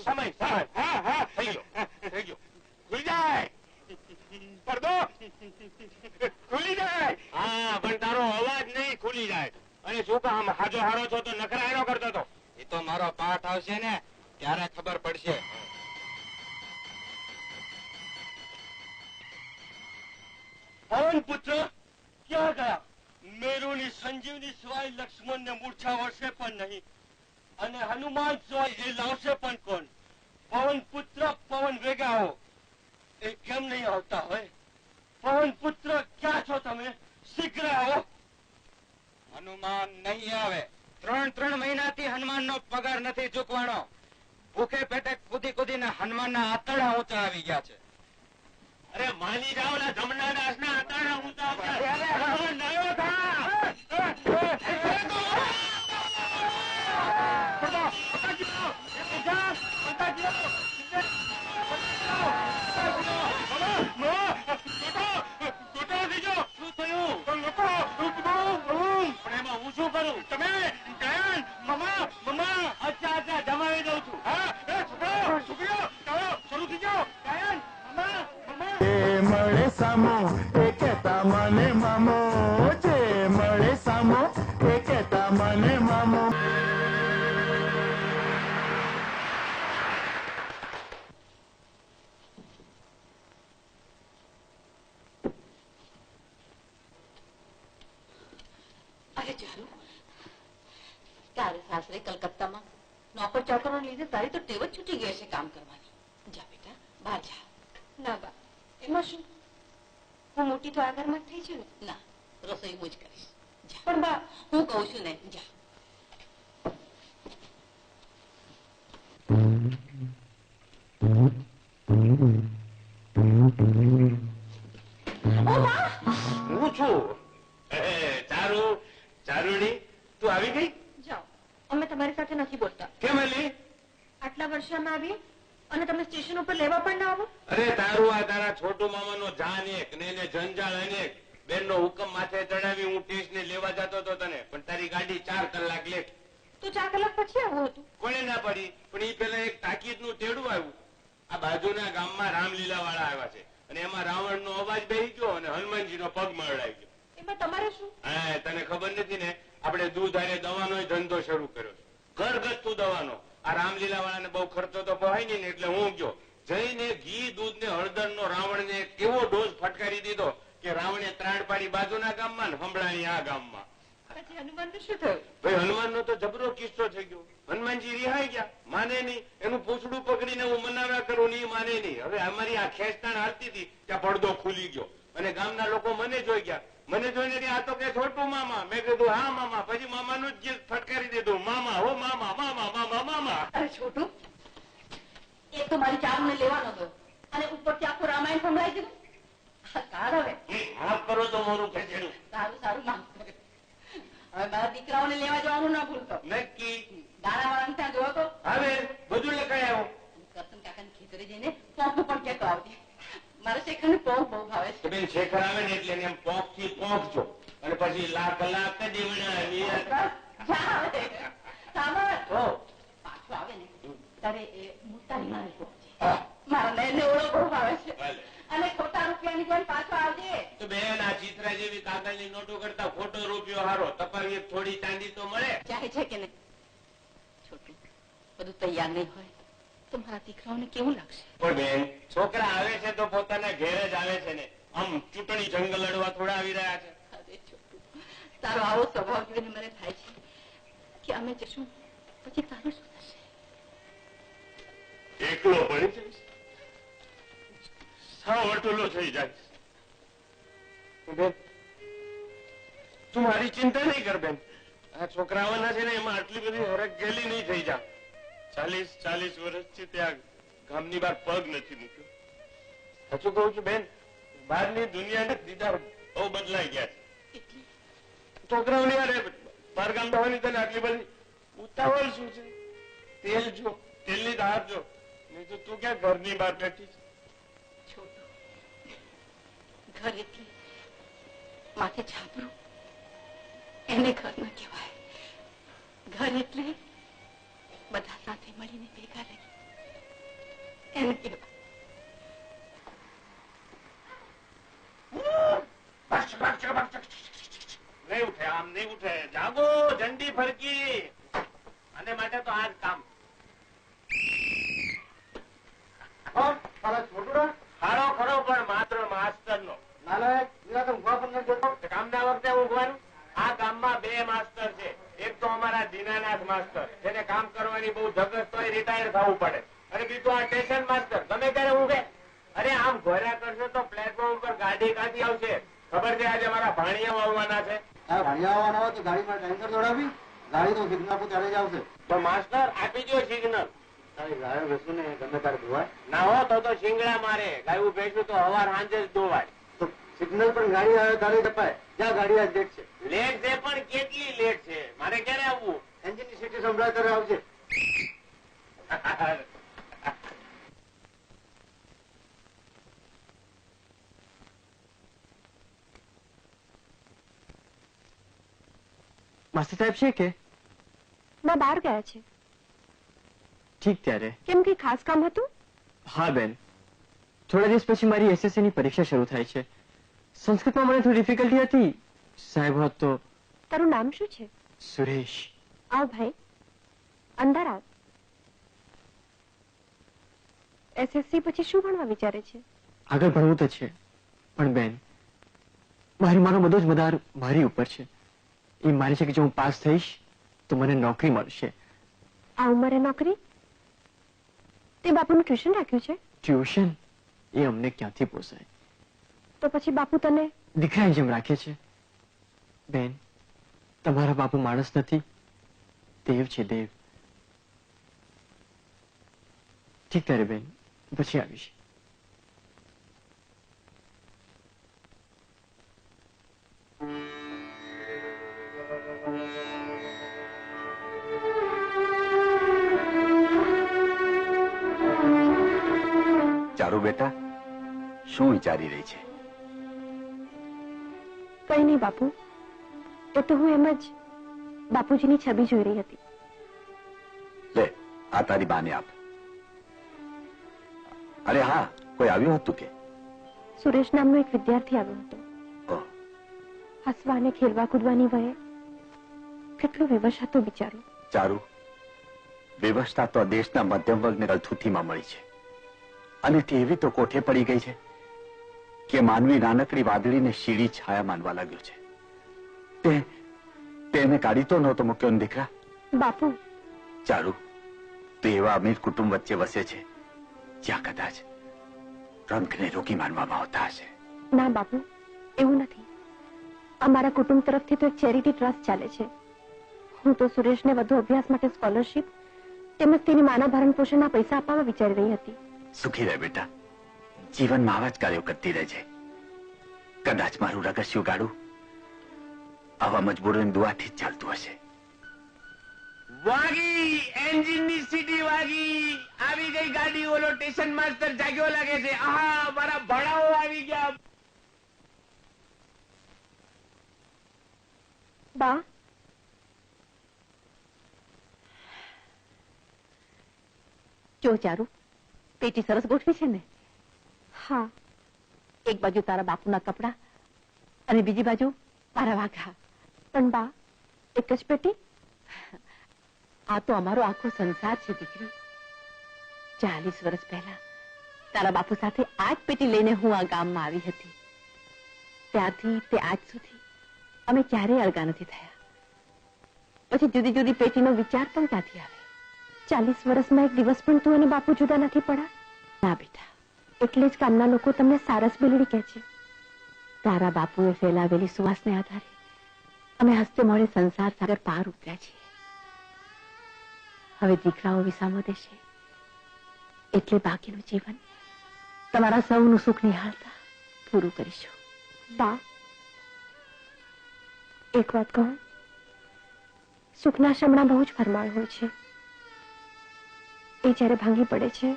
સમય સમય. હા હા, થઈ ગયો, થઈ ગયો. ખુલી જાય પડદો, ખુલી જાય. હા, પણ તારો અવાજ નહીં ખુલી જાય. અને શું કામ હાજો હારો છો તો નખરા હેરો કરતો હતો? એ તો મારો પાઠ આવશે ને ત્યારે ખબર પડશે. પવન પુત્ર ક્યાં ગયા? મેરુની સંજીવની સિવાય લક્ષ્મણને મૂર્છા વળશે પણ નહીં, અને હનુમાન સિવાય એ લાવશે પણ કોણ? પવન પુત્ર પવન વેગાઓ એ કેમ નહીં આવતા હોય? પવન પુત્ર ક્યાં છો તમે? શીઘ્ર આવો. હનુમાન નહીં આવે. 3 મહિનાથી હનુમાનનો પગાર નથી ચૂકવાનો. ભૂખે પેટે કૂદી કૂદીને હનુમાનના આતરડા ઊંચા આવી ગયા છે. અરે માની જાઓ ના જમનાદાસ ના આતાના ઊંચા મળે સામો એ કહેતા મને મામો, જે મળે સામો એ કહેતા મને મામો. અરે ચારુ, તારે સાસરે કલકત્તામાં નોકર ચાકરો લીધે તારી તો ટેવ જ છૂટી ગઈ છે કામ કરવાની. જા બેટા, બહાર જા. ના બા, એમાં શું? હું મોટી તો આ ઘરમાં જ થઈ છું ને. ના, રસોઈ હું જ કરીશ. જા. પણ બા, હું કહું છું ને, જા. હું છું. ચારુ ચારુડી તું આવી ગઈ? જાઓ, અમે તમારી સાથે નથી બોલતા. કેમ અલી? આટલા વર્ષમાં આવી અને તમે સ્ટેશન ઉપર લેવા પણ ના આવો. અરે તારું આ તારા છોટુ મામાનો જાન એક ને એને જંજાળ અનેક. બેનનો હુકમ માથે ચડાવી હું ટેસ્ટને લેવા જતો હતો તને, પણ તારી ગાડી 4 કલાક લેટ. તો 4 કલાક પછી આવું હતું. કોને ના પડી? પણ એ પેલા એક તાકીદનું તેડું આવ્યું. આ બાજુના ગામમાં રામલીલા વાળા આવ્યા છે અને એમાં રાવણનો અવાજ બેહી ગયો અને હનુમાનજીનો પગ મરડાઈ ગયો. એમાં તમારે શું? હા, તને ખબર નથી ને, આપણે દૂધ અને દવાનો ધંધો શરૂ કર્યો છે, ઘરગથ્થુ દવાનો. આ રામલીલા વાળાને બહુ ખર્ચો તો પહાય નહીં ને એટલે હું ગયો. જઈને ઘી દૂધ ને હળદર નો રાવણને કેવો ડોઝ ફટકારી દીધો કે રાવણે ત્રાણ પાડી બાજુના ગામમાં ને હંભળાની આ ગામમાં. પછી હનુમાનનું શું થયું? ભાઈ હનુમાનનો તો જબરો કિસ્સો થઈ ગયો. હનુમાનજી રિહાઈ ગયા, માને નહીં. એનું પૂછડું પકડીને હું મનાવ્યા કરું ને માને નહીં. હવે અમારી આ ખેંચતાણ હાલતી હતી ત્યાં પડદો ખુલી ગયો અને ગામના લોકો મને જોઈ ગયા. મને જોઈને કે આ તો કે છોટું મામા. મેં કીધું હા મામા. પછી મામાનું જ ગીત ફટકારી દીધું, મામા હો મામા, મામા મામા મામા. અરે છોટું, એક તો મારી ચારુને લેવાનો હતો અને ઉપરથી આખું રામાયણ સંભળાઈ દીધું. કાઢ હવે. માફ કરો તો મોરું ખેંચેલું. સારું સારું, માફ કરે. હવે મારા દીકરાઓને લેવા જવાનું ના ભૂલતો. નક્કી. દાણાવાળાને ત્યાં જોવો તો હવે બધું લખાય આવું. કરશન કાકાની ખેતરે જઈને પોંખનું પણ કહેતો આવજે. મારા શેખરને પોંખ બહુ ભાવે છે. બેન શેખર આવે ને એટલે એમ પોંખ થી પહોંચજો અને પછી લાખ લાખ દેવડા. પાછો આવે ને ત્યારે એ મુસ્તાની માની પહોંચે. મારા નયનને ઓળો બહુ ભાવે છે અને ખોટા રૂપિયાની જેમ પાછો આવજે. તો બેન આ ચિત્રા જેવી કાગળની નોટો કરતા ખોટો રૂપિયો હારો. તપાવી થોડી ચાંદી તો મળે. ચાહે છે કે નહીં? છોટું, બધું તૈયાર નહીં હોય તો મારા દીકરાઓને કેવું લાગશે? પણ બેન છોકરા આવે છે તો પોતાના ઘેર જ આવે છે ને, આમ ચૂંટણી જંગલ લડવા થોડા આવી રહ્યા છે. અરે છોટું, તારો આવો સ્વભાવ જોઈને મને થાય છે કે અમે જશું પછી તારું શું થશે? એકલો પડી જઈશ, સાવ અટુલો થઈ જાય. બેન તું મારી ચિંતા નહીં કર બેન. આ છોકરાઓના છે ને એમાં આટલી બધી હરક ગેલી નહીં થઈ જા. 40 વર્ષથી ત્યાં ગામની બહાર પગ નથી મૂક્યો. સાચું કહું છું બેન, બહારની દુનિયાના દીદાર બહુ બદલાઈ ગયા છે. છોકરાઓની યાર બહાર ગામ જવાની તને આટલી બધી ઉતાવળ શું છે? તેલ જો, તેલની ધાર જો, નહીં તો તું ક્યાં ઘરની બહાર બેઠી છે? છોટું, ઘર એટલે માથે છાપરું, એને ઘર ન કહેવાય. ઘર એટલે બધા સાથે મળીને ભેગા રહી, એને કહેવાય. નહીં ઉઠે, આમ નહીં ઉઠે. જાગો, ઝંડી ફરકી. આને માટે તો આ જ કામ. હારો ખરો પણ માત્ર માસ્ટર નો. કામના વખતે ઊંઘવાનું. આ ગામમાં 2 માસ્ટર છે. એક તો અમારા દીનાનાથ માસ્ટર, જેને કામ કરવાની બહુ ધગસ તોય રિટાયર થવું પડે, અને બીજું આ સ્ટેશન માસ્ટર, ગમે ત્યારે ઊંઘે. અરે આમ ઘોર્યા કરશો તો પ્લેટફોર્મ ઉપર ગાડી ક્યાંથી આવશે? ખબર છે આજે મારા ભાણિયા આવવાના છે. ભાણિયા આવવાના હોય તો ગાડીમાં ટેન્કર દોડાવી, ગાડી તો સિગ્નલ પર ત્યારે જ આવશે. તો માસ્ટર આપી દો સિગ્નલ. તારી ગાયો બેસું ને ગમે ત્યારે ધોવાય ના હો તો શિંગડા મારે. ગાયું ભેંસું તો હવાર સાંજે જ ધોવાય. તો સિગ્નલ પર ગાડી આવે ત્યારે જપાય. જ્યાં ગાડી આજ લેટ છે. લેટ છે પણ કેટલી લેટ છે? મારે ક્યારે આવવું? એન્જિનની સીટી સંભળાય ત્યારે આવજે. માસ્ટર સાહેબ છે કે? ના, બહાર ગયા છે. ઠીક ત્યારે. કેમ કઈ ખાસ કામ હતું? હા બેન, થોડા દિવસ પછી મારી એસએસસી ની પરીક્ષા શરૂ થાય છે. સંસ્કૃતમાં મને થોડી ડિફિકલ્ટી હતી. સાહેબ હોત તો. તારું નામ શું છે? સુરેશ. આવ ભાઈ, અંદર આવ. એસએસસી પછી શું ભણવા વિચારે છે? આગળ ભણવું તો છે, પણ બેન મારો બધો જ મદાર મારી ઉપર છે. એ મારે છે કે જો હું પાસ થઈશ તો મને નોકરી મળશે. આ ઉંમરે નોકરી? તે બાપુનું ટ્યુશન રાખ્યું છે? ટ્યુશન એ અમને ક્યાંથી પોસાય? તો પછી બાપુ તને દીકરાની જેમ રાખે છે. બેન, તમારા બાપુ માણસ નથી, દેવ છે, દેવ. ઠીક ત્યારે બેન, પછી આવીશ. ચારુ બેટા, શું વિચારી રહી છે? કઈ નહીં બાપુ, એ તો હું એમ જ બાપુજીની છબી જોઈ રહી હતી. લે, આ તારી બાને આપ. અરે હા, કોઈ આવ્યું હતું કે? સુરેશ નામનો એક વિદ્યાર્થી આવ્યો હતો. હસવા અને ખેલવા કૂદવાની વયે કેટલો વિવશ હતો બિચારો. ચારુ, વિવશતા તો દેશના મધ્યમ વર્ગને રલથુથીમાં મળી છે, અને તે એવી તો કોઠે પડી ગઈ છે કે માનવી નાનકડી વાદળીને શીડી છાયા માનવા લાગ્યો છે. તેને કાઢી તો નહોતો મૂક્યો ને દીકરા. બાપુ, ચારુ, તો એવા અમીર કુટુંબ વચ્ચે વસે છે જ્યાં કદાચ રંગને રોગી માનવામાં આવતા હશે. ના બાપુ, એવું નથી. અમારા કુટુંબ તરફથી તો એક ચેરિટી ટ્રસ્ટ ચાલે છે. હું તો સુરેશને વધુ અભ્યાસ માટે સ્કોલરશીપ તેમજ તેની માનવ ભરણ પોષણના પૈસા આપવા વિચારી રહી હતી. સુખી રહે બેટા, જીવનમાં આવા જ કાર્યો કરતી રહેજે. કદાચ મારું રગસ્યું ગાડું આવા મજબૂરોની દુઆથી જ ચાલતું હશે. વાગી, એન્જિનની સીટી વાગી. આવી ગઈ ગાડી. ઓલો સ્ટેશન માસ્ટર જાગ્યો લાગે છે. આહા, મારા ભણાવો આવી ગયા. બા, જો ચારુ, પેટી સરસ ગોઠવી છે ને? હા. એક બાજુ તારા બાપુના કપડા અને બીજી બાજુ તારા વાઘા. પણ બા, એક જ પેટી? આ તો અમારો આખો સંસાર છે દીકરી. 40 વર્ષ પહેલા તારા બાપુ સાથે આ જ પેટી લઈને હું આ ગામમાં આવી હતી. ત્યારથી તે આજ સુધી અમે ક્યારેય અળગા નથી થયા. પછી જુદી જુદી પેટીનો વિચાર પણ ક્યાંથી આવે? 40 વર્ષમાં એક દિવસ પણ તું અને બાપુ જુદા નથી પડ્યા? ના બેટા, એટલે જ ગામના લોકો તમને સારસ બેલડી કહે છે. તારા બાપુએ ફેલાવેલી સુવાસને આધારે અમે હસ્તે મોડે સંસાર સાગર પાર ઉતર્યા છીએ. હવે દીકરાઓ વિસામો દેશે એટલે બાકીનું જીવન તમારા સૌનું સુખ નિહાળતા પૂરું કરીશું. બા, એક વાત કહું, સુખના શમણા બહુ જ ફરમાળ હોય છે. એ જ્યારે ભાંગી પડે છે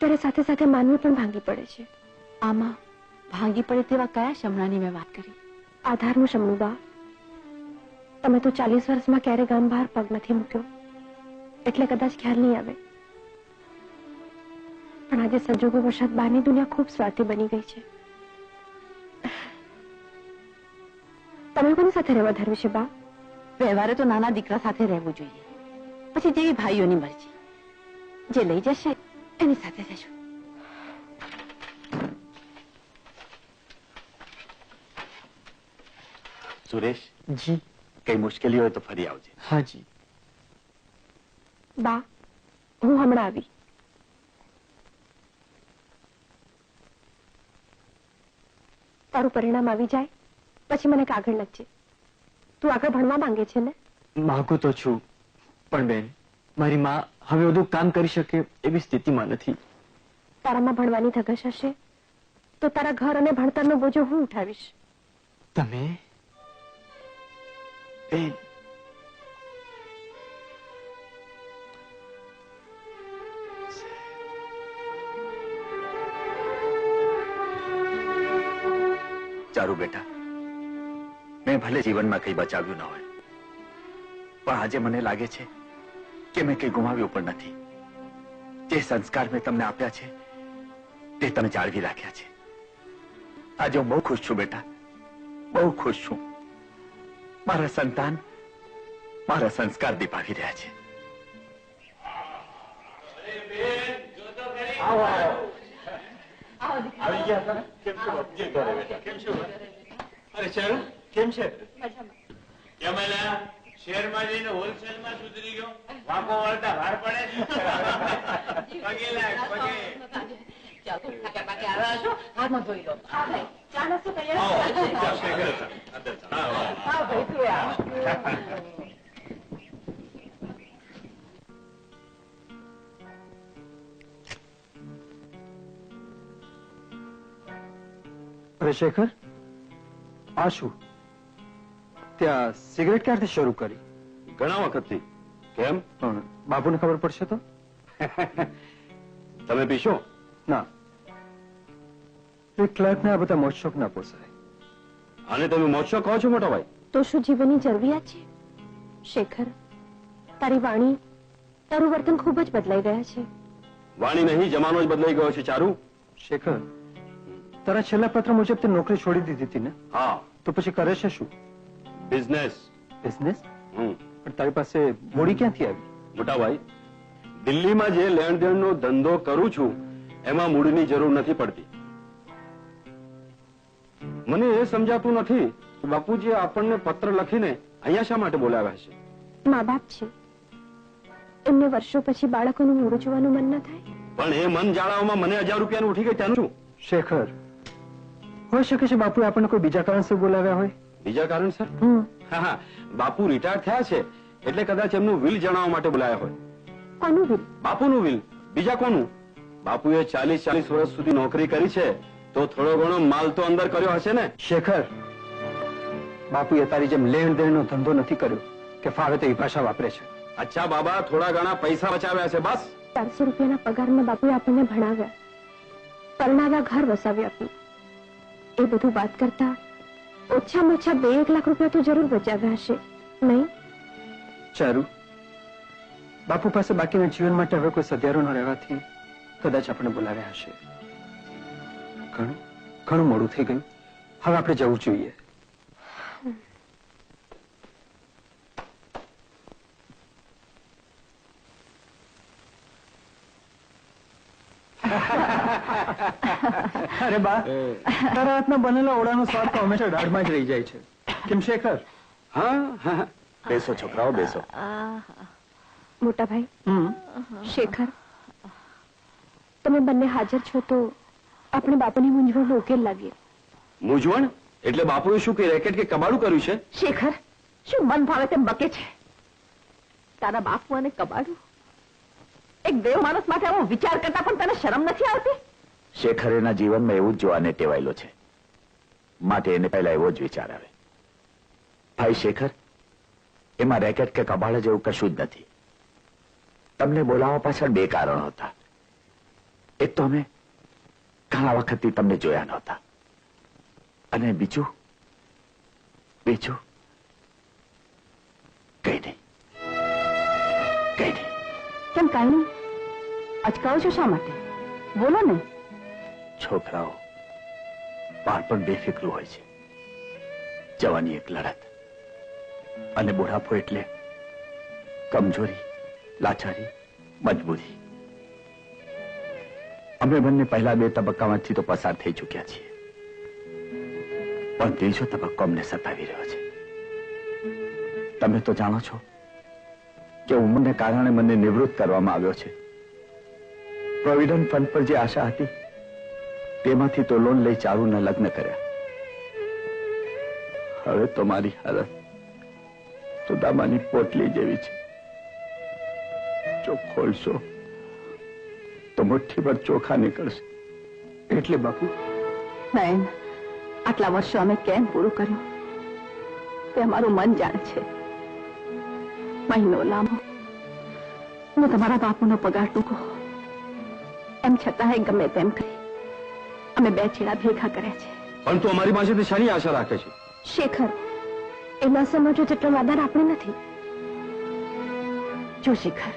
ત્યારે સાથે સાથે માનવી પણ ભાંગી પડે છે. આમાં ભાંગી પડે તેવા કયા શમણાની મેં વાત કરી? આધારનું શમણું બા. તમે તો 40 વર્ષમાં ક્યારે ગામ બહાર પગ નથી મૂક્યો, એટલે કદાચ ખ્યાલ નહીં આવે. પણ આજે સંજોગો વરસાદ બહારની દુનિયા ખૂબ સ્વાર્થી બની ગઈ છે. તમે કોની સાથે રહેવા ધર્યું છે બા? વ્યવહારે તો નાના દીકરા સાથે રહેવું જોઈએ, પછી જેવી ભાઈઓની મરજી. જે લઈ જશે એની સાથે રહેશું. સુરેશ જી કઈ મુશ્કેલી હોય તો ફરી આવજે. હા જી. બા હું હમણાં આવી. તારું પરિણામ આવી જાય પછી મને કાગળ લખજે. તું આગળ ભણવા માંગે છે ને? માંગુ તો છું, પણ બેન મારી માં હવે બધું કામ કરી શકે એવી સ્થિતિમાં નથી. તારામાં ભણવાની ધગશ હશે તો તારા ઘર અને ભણતરનો બોજો હું ઉઠાવીશ. તમે બેન ચારુ બેટા, મેં ભલે જીવનમાં કંઈ બચાવ્યું ન હોય, પણ આજે મને લાગે છે કે મેં કંઈ ગુમાવ્યું પણ નથી. જે સંસ્કાર મેં તમને આપ્યા છે તે તમે જાળવી રાખ્યા છે. આજે હું બહુ ખુશ છું બેટા, બહુ ખુશ છું. મારા સંતાન મારા સંસ્કાર દીપાવી રહ્યા છે. આવી ગયા હતા? કેમ છો બાપુ? જે ઘરે બેઠા. કેમ છો? અરે ચારુ કેમ છે? કેમ એલા શહેરમાં જઈને હોલસેલમાં સુધરી ગયો? વાંકો વળતા વાર પડે? પગે લાગ પગે. હાથમાં ધોઈ લો. ચા નાસ્તો અરે શેખર, આ શું? ત્યાં સિગરેટ ક્યારથી શરૂ કરી? ઘણા વખતથી. કેમ? પણ બાપુને ખબર પડશે તો? તમે પીશો? ના, એક ક્લર્કને આ બધા મોજશોખ ના પોસાય. આને તમે મોજશોખ કહો છો મોટા ભાઈ? તો શું જીવનની જરૂરિયાત છે? શેખર, તારી વાણી, તારું વર્તન ખૂબ જ બદલાઈ ગયા છે. વાણી નહીં, જમાનો જ બદલાઈ ગયો છે ચારુ. શેખર, તારા છેલ્લા પત્ર મુજબ તે નોકરી છોડી દીધી હતી ને? હા. તો પછી કરે છે શું? બિઝનેસ. બિઝનેસ? પણ તારી પાસે મૂડી ક્યાંથી આવી? મોટા ભાઈ, દિલ્હીમાં જે લેણ દેણનો ધંધો કરું છું એમાં મૂડીની જરૂર નથી પડતી. મને એ સમજાતું નથી કે બાપુજી આપણને પત્ર લખીને અહીંયા શા માટે બોલાવ્યા છે? મા બાપ છે, એમને વર્ષો પછી બાળકોનું મોઢું જોવાનું મન ન થાય? પણ એ મન જાળવવામાં મને 1000 રૂપિયાનું ઉઠી ગઈ તેનું શું? શેખર, હોઈ શકે છે બાપુએ આપણને કોઈ બીજા કારણસર બોલાવ્યા હોય. બીજા કારણસર? હા હા, બાપુ રિટાયર થયા છે એટલે કદાચ એમનું વિલ જણાવવા માટે બોલાયા હોય. કોનું વિલ? બાપુનું વિલ, બીજા કોનું? બાપુએ 40 વર્ષ સુધી નોકરી કરી છે તો થોડો ઘણો માલ તો અંદર કર્યો હશે ને? શેખર, બાપુએ તારી જેમ લેણ દેણનો ધંધો નથી કર્યો કે ફાવે તેવી ભાષા વાપરે છે. અચ્છા બાબા, થોડા ઘણા પૈસા બચાવ્યા છે બસ. 400 રૂપિયાના પગારમાં બાપુએ આપણને ભણાવ્યા, પરણાવ્યા, ઘર વસાવી આપ્યું. એ બધું વાત કરતા ઓછામાં ઓછા 2-1 લાખ રૂપિયા તો જરૂર બચાવ્યા હશે, નહીં? ચારુ, બાપુ પાસે બાકીના જીવન માટે હવે કોઈ સધિયારો ન રહેવાથી કદાચ આપણે બોલાવ્યા હશે. ઘણું મોડું થઈ ગયું, હવે આપણે જવું જોઈએ. અરે બા, તારા હાથના બનેલા ઓળાનો સ્વાદ તો હંમેશા દાઢમાં જ રહી જાય છે. કેમ શેખર? હા, બેસો છોકરાઓ, બેસો. મોટા ભાઈ, શેખર, તમે બંને હાજર છો તો આપણે બાપુની મૂંઝવણનો ઉકેલ લાવીએ. મૂંઝવણ? એટલે બાપુએ શું કે રેકેટ કે કબાડું કર્યું છે? શેખર, શું મન ભાવે તેમ બકે છે? તારા બાપુ અને કબાડું? એક દેવ માણસ માટે આવો વિચાર કરતા પણ તને શરમ નથી આવતી? શેખર એના જીવનમાં એવું જ જોવાને ટેવાયેલો છે, માટે એને પહેલા એવો જ વિચાર આવે. ભાઈ શેખર, એમાં રેકેટ કે કબાડ જેવું કશું જ નથી. તમને બોલાવવા પાછળ 2 કારણો હતા. એક તો અમે ઘણા વખતથી તમને જોયા નહોતા, અને બીજું કઈ નહીં. કેમ કાંઈ નહીં? અચકાવો છો શા માટે? બોલો ને. છોકરાઓ બાળપણ બેફિકરું હોય છે, જવાની એક લડત, અને બુઢાપો એટલે કમજોરી, લાચારી, મજબૂરી. અમે બંને પહેલા 2 તબક્કામાંથી તો પસાર થઈ ચૂક્યા છીએ, પણ ત્રીજો તબક્કો અમને સતાવી રહ્યો છે. તમે તો જાણો છો કે ઉંમરને કારણે મને નિવૃત્ત કરવામાં આવ્યો છે. પ્રોવિડન્ટ ફંડ પર જે આશા હતી તેમાંથી તો લોન લઈ ચારુના લગ્ન કર્યા. હવે તો મારી હાલત સુદામાની પોટલી જેવી છે. જો ખોલશો તો મુઠ્ઠીભર ચોખા નીકળશે. એટલે બાપુ નયન, આટલા વર્ષો અમે કેમ પૂરું કર્યું તે અમારું મન જાણે છે. મહિનો લાંબો ને તમારા બાપુનો પગાર ટૂંકો, એમ છતાં ગમે તેમ કરી અમે બે છેડા ભેગા કર્યા છે. પણ તું અમારી પાસેથી શાની આશા રાખે છે? શેખર, એ ન સમજો જેટલો વાદાર આપણે નથી. જો શેખર,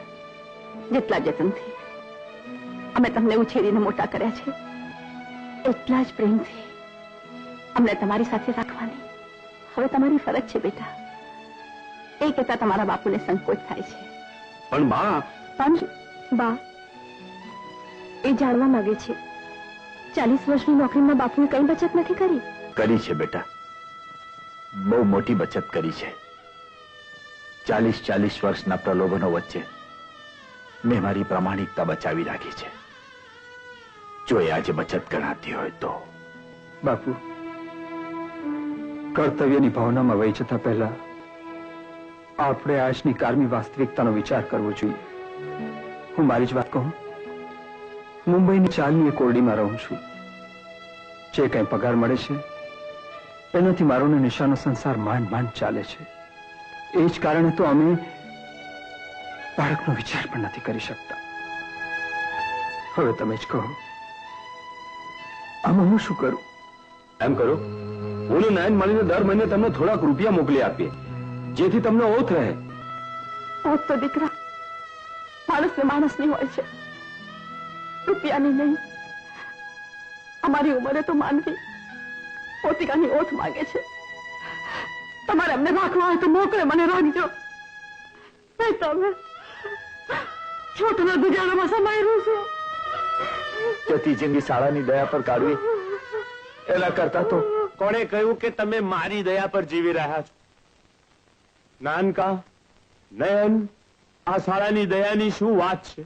જેટલા જતનથી અમે તમને ઉછેરીને મોટા કર્યા છે એટલા જ પ્રેમથી અમને તમારી સાથે રાખવાની હવે તમારી ફરજ છે બેટા. એ કહેતા તમારા બાપુને સંકોચ થાય છે. પણ બા, બા એ જાણવા માંગે છે 40 વર્ષની નોકરીમાં બાપુએ કઈ બચત નથી કરી. કરી છે બેટા, બહુ મોટી બચત કરી છે. 40 વર્ષના પ્રલોભનો વચ્ચે મેં મારી પ્રામાણિકતા બચાવી રાખી છે. જો એ આજે બચત ગણાતી હોય તો. બાપુ, કર્તવ્યની ભાવનામાં વહી જતા પહેલા આપણે આજની કારમી વાસ્તવિકતાનો વિચાર કરવો જોઈએ. હું મારી જ વાત કહું, મુંબઈની ચાલની એક ઓરડીમાં રહું છું. જે કંઈ પગાર મળે છે એનાથી મારો ને નિશાનો સંસાર માંડ માંડ ચાલે છે. એ જ કારણે તો અમે બાળકનો વિચાર પણ નથી કરી શકતા. હવે તમે જ કહો, આમાં હું શું કરું? એમ કરો, હું ને નયન મળીને દર મહિને તમને થોડાક રૂપિયા મોકલી આપીએ, જેથી તમને ઓથ રહે. ઓથ તો દીકરા માણસને માણસની હોય છે, રૂપિયાની નહીં. અમારી ઉંમરે તો માનવી પોતિકાની ઓથ માંગે છે. તમારે અમને રાખવા હોય તો મોકલે, મને રાખજો. નહીં તો અમે છોટના ગુજારામાં સમાઈ રહું છું. જતી જિંદગી શાળાની દયા પર કાઢવી એના કરતા તો. કોણે કહ્યું કે તમે મારી દયા પર જીવી રહ્યા છો? નાનકા, નયન, આ શાળાની દયાની શું વાત છે?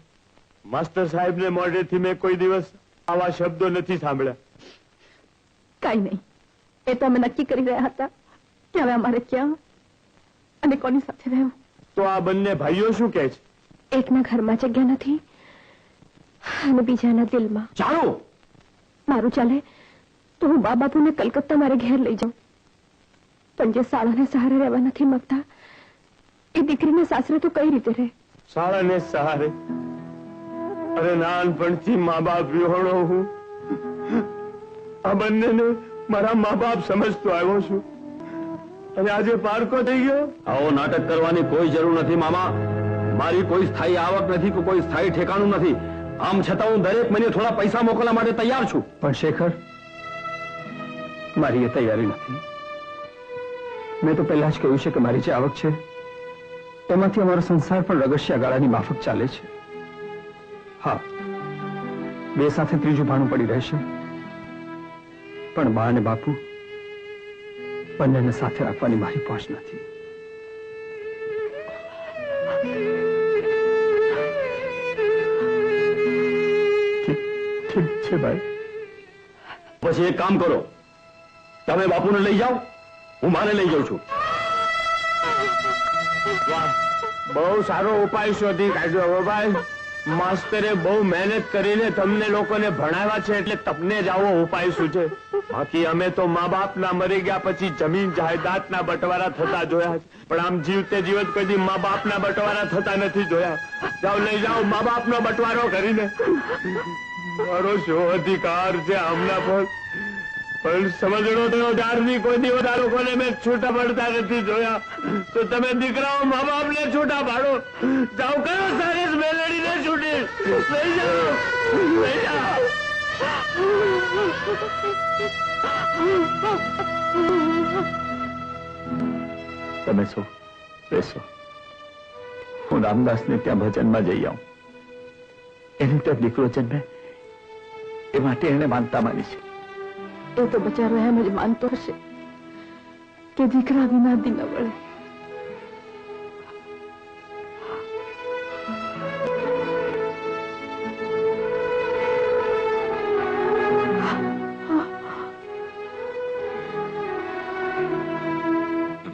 માસ્ટર સાહેબને મોઢેથી મેં કોઈ દિવસ આવા શબ્દો નથી સાંભળ્યા. કઈ નહીં, એ તો અમે નક્કી કરી રહ્યા હતા કે હવે અમારે ક્યાં અને કોની સાથે રહેવું. તો આ બંને ભાઈઓ શું કહે છે? એકના ઘરમાં જગ્યા નથી અને બીજાના દિલમાં. ચાલો, મારું ચાલે તો હું બા બાપુને કલકત્તા મારે ઘેર લઈ જાઉં. પણ જે શાળાને સહારે રહેવા નથી માંગતા એ દીકરીને સાસરે તો કઈ રીતે રહે? શાળાને સહારે? અરે નાનપણથી મા બાપ વિહોણો હું. આ બંનેને મારા મા બાપ સમજતો આવ્યો છું અને આજે પારકો થઈ ગયો. આવો નાટક કરવાની કોઈ જરૂર નથી મામા. મારી કોઈ સ્થાયી આવક નથી કે કોઈ સ્થાયી ઠેકાણું નથી. આમ છતાં હું દરેક મહિને થોડા પૈસા મોકલવા માટે તૈયાર છું. પણ શેખર, મારી એ તૈયારી નથી. મેં તો પહેલા જ કહ્યું છે કે મારી જે આવક છે એમાંથી અમારો સંસાર પણ રગસિયા ગાળાની માફક ચાલે છે. હા, બે સાથે ત્રીજું ભાણું પડી રહેશે, પણ બા અને બાપુ બંનેને સાથે રાખવાની મારી પહોંચ નથી. ઠીક છે ભાઈ. પછી એક કામ કરો, તમે બાપુને લઈ જાઓ, હું માને લઈ જાઉં છું. બહુ સારો ઉપાય શોધી કાઢ્યો ભાઈ. માસ્તરે બહુ મહેનત કરીને તમને લોકોને ભણાવ્યા છે એટલે તમને જ આવો ઉપાય શું છે? બાકી અમે તો મા બાપના મરી ગયા પછી જમીન જાયદાદના બટવારા થતા જોયા છે, પણ આમ જીવતે જીવત કદી મા બાપના બટવારા થતા નથી જોયા. જાઓ, લઈ જાઓ મા બાપનો બટવારો કરીને. મારો શું અધિકાર છે આમના પર? પણ સમજણો થયો ત્યારથી કોઈ દિવસ આ લોકોને મેં છૂટા પડતા નથી જોયા. તો તમે દીકરાઓ મા બાપને છૂટા પાડો. જાઓ, કયો સારી મેલડીને છૂટી લઈ જાઓ, લઈ જાઓ. તમે શું બેસો, હું રામદાસને ત્યાં ભજનમાં જઈ આવું. એને ત્યાં દીકરો જન્મે એ માટે એને માનતા માની છે. એ તો બચારો એમ જ માનતો હશે કે દીકરા વિના દી ન વળે.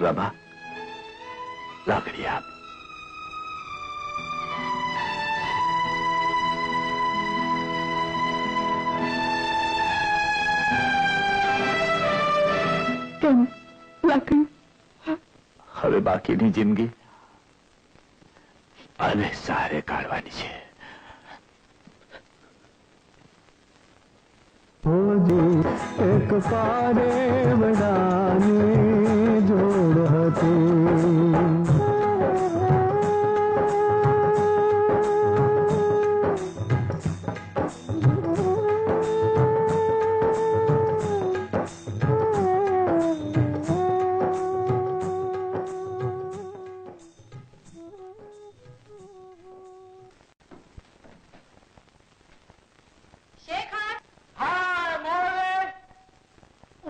રમા લાકડી આપ. કેમ લાકડી? હવે બાકીની જિંદગી આને સારે કાઢવાની છે. એક પારે બધાની જોડ હતી.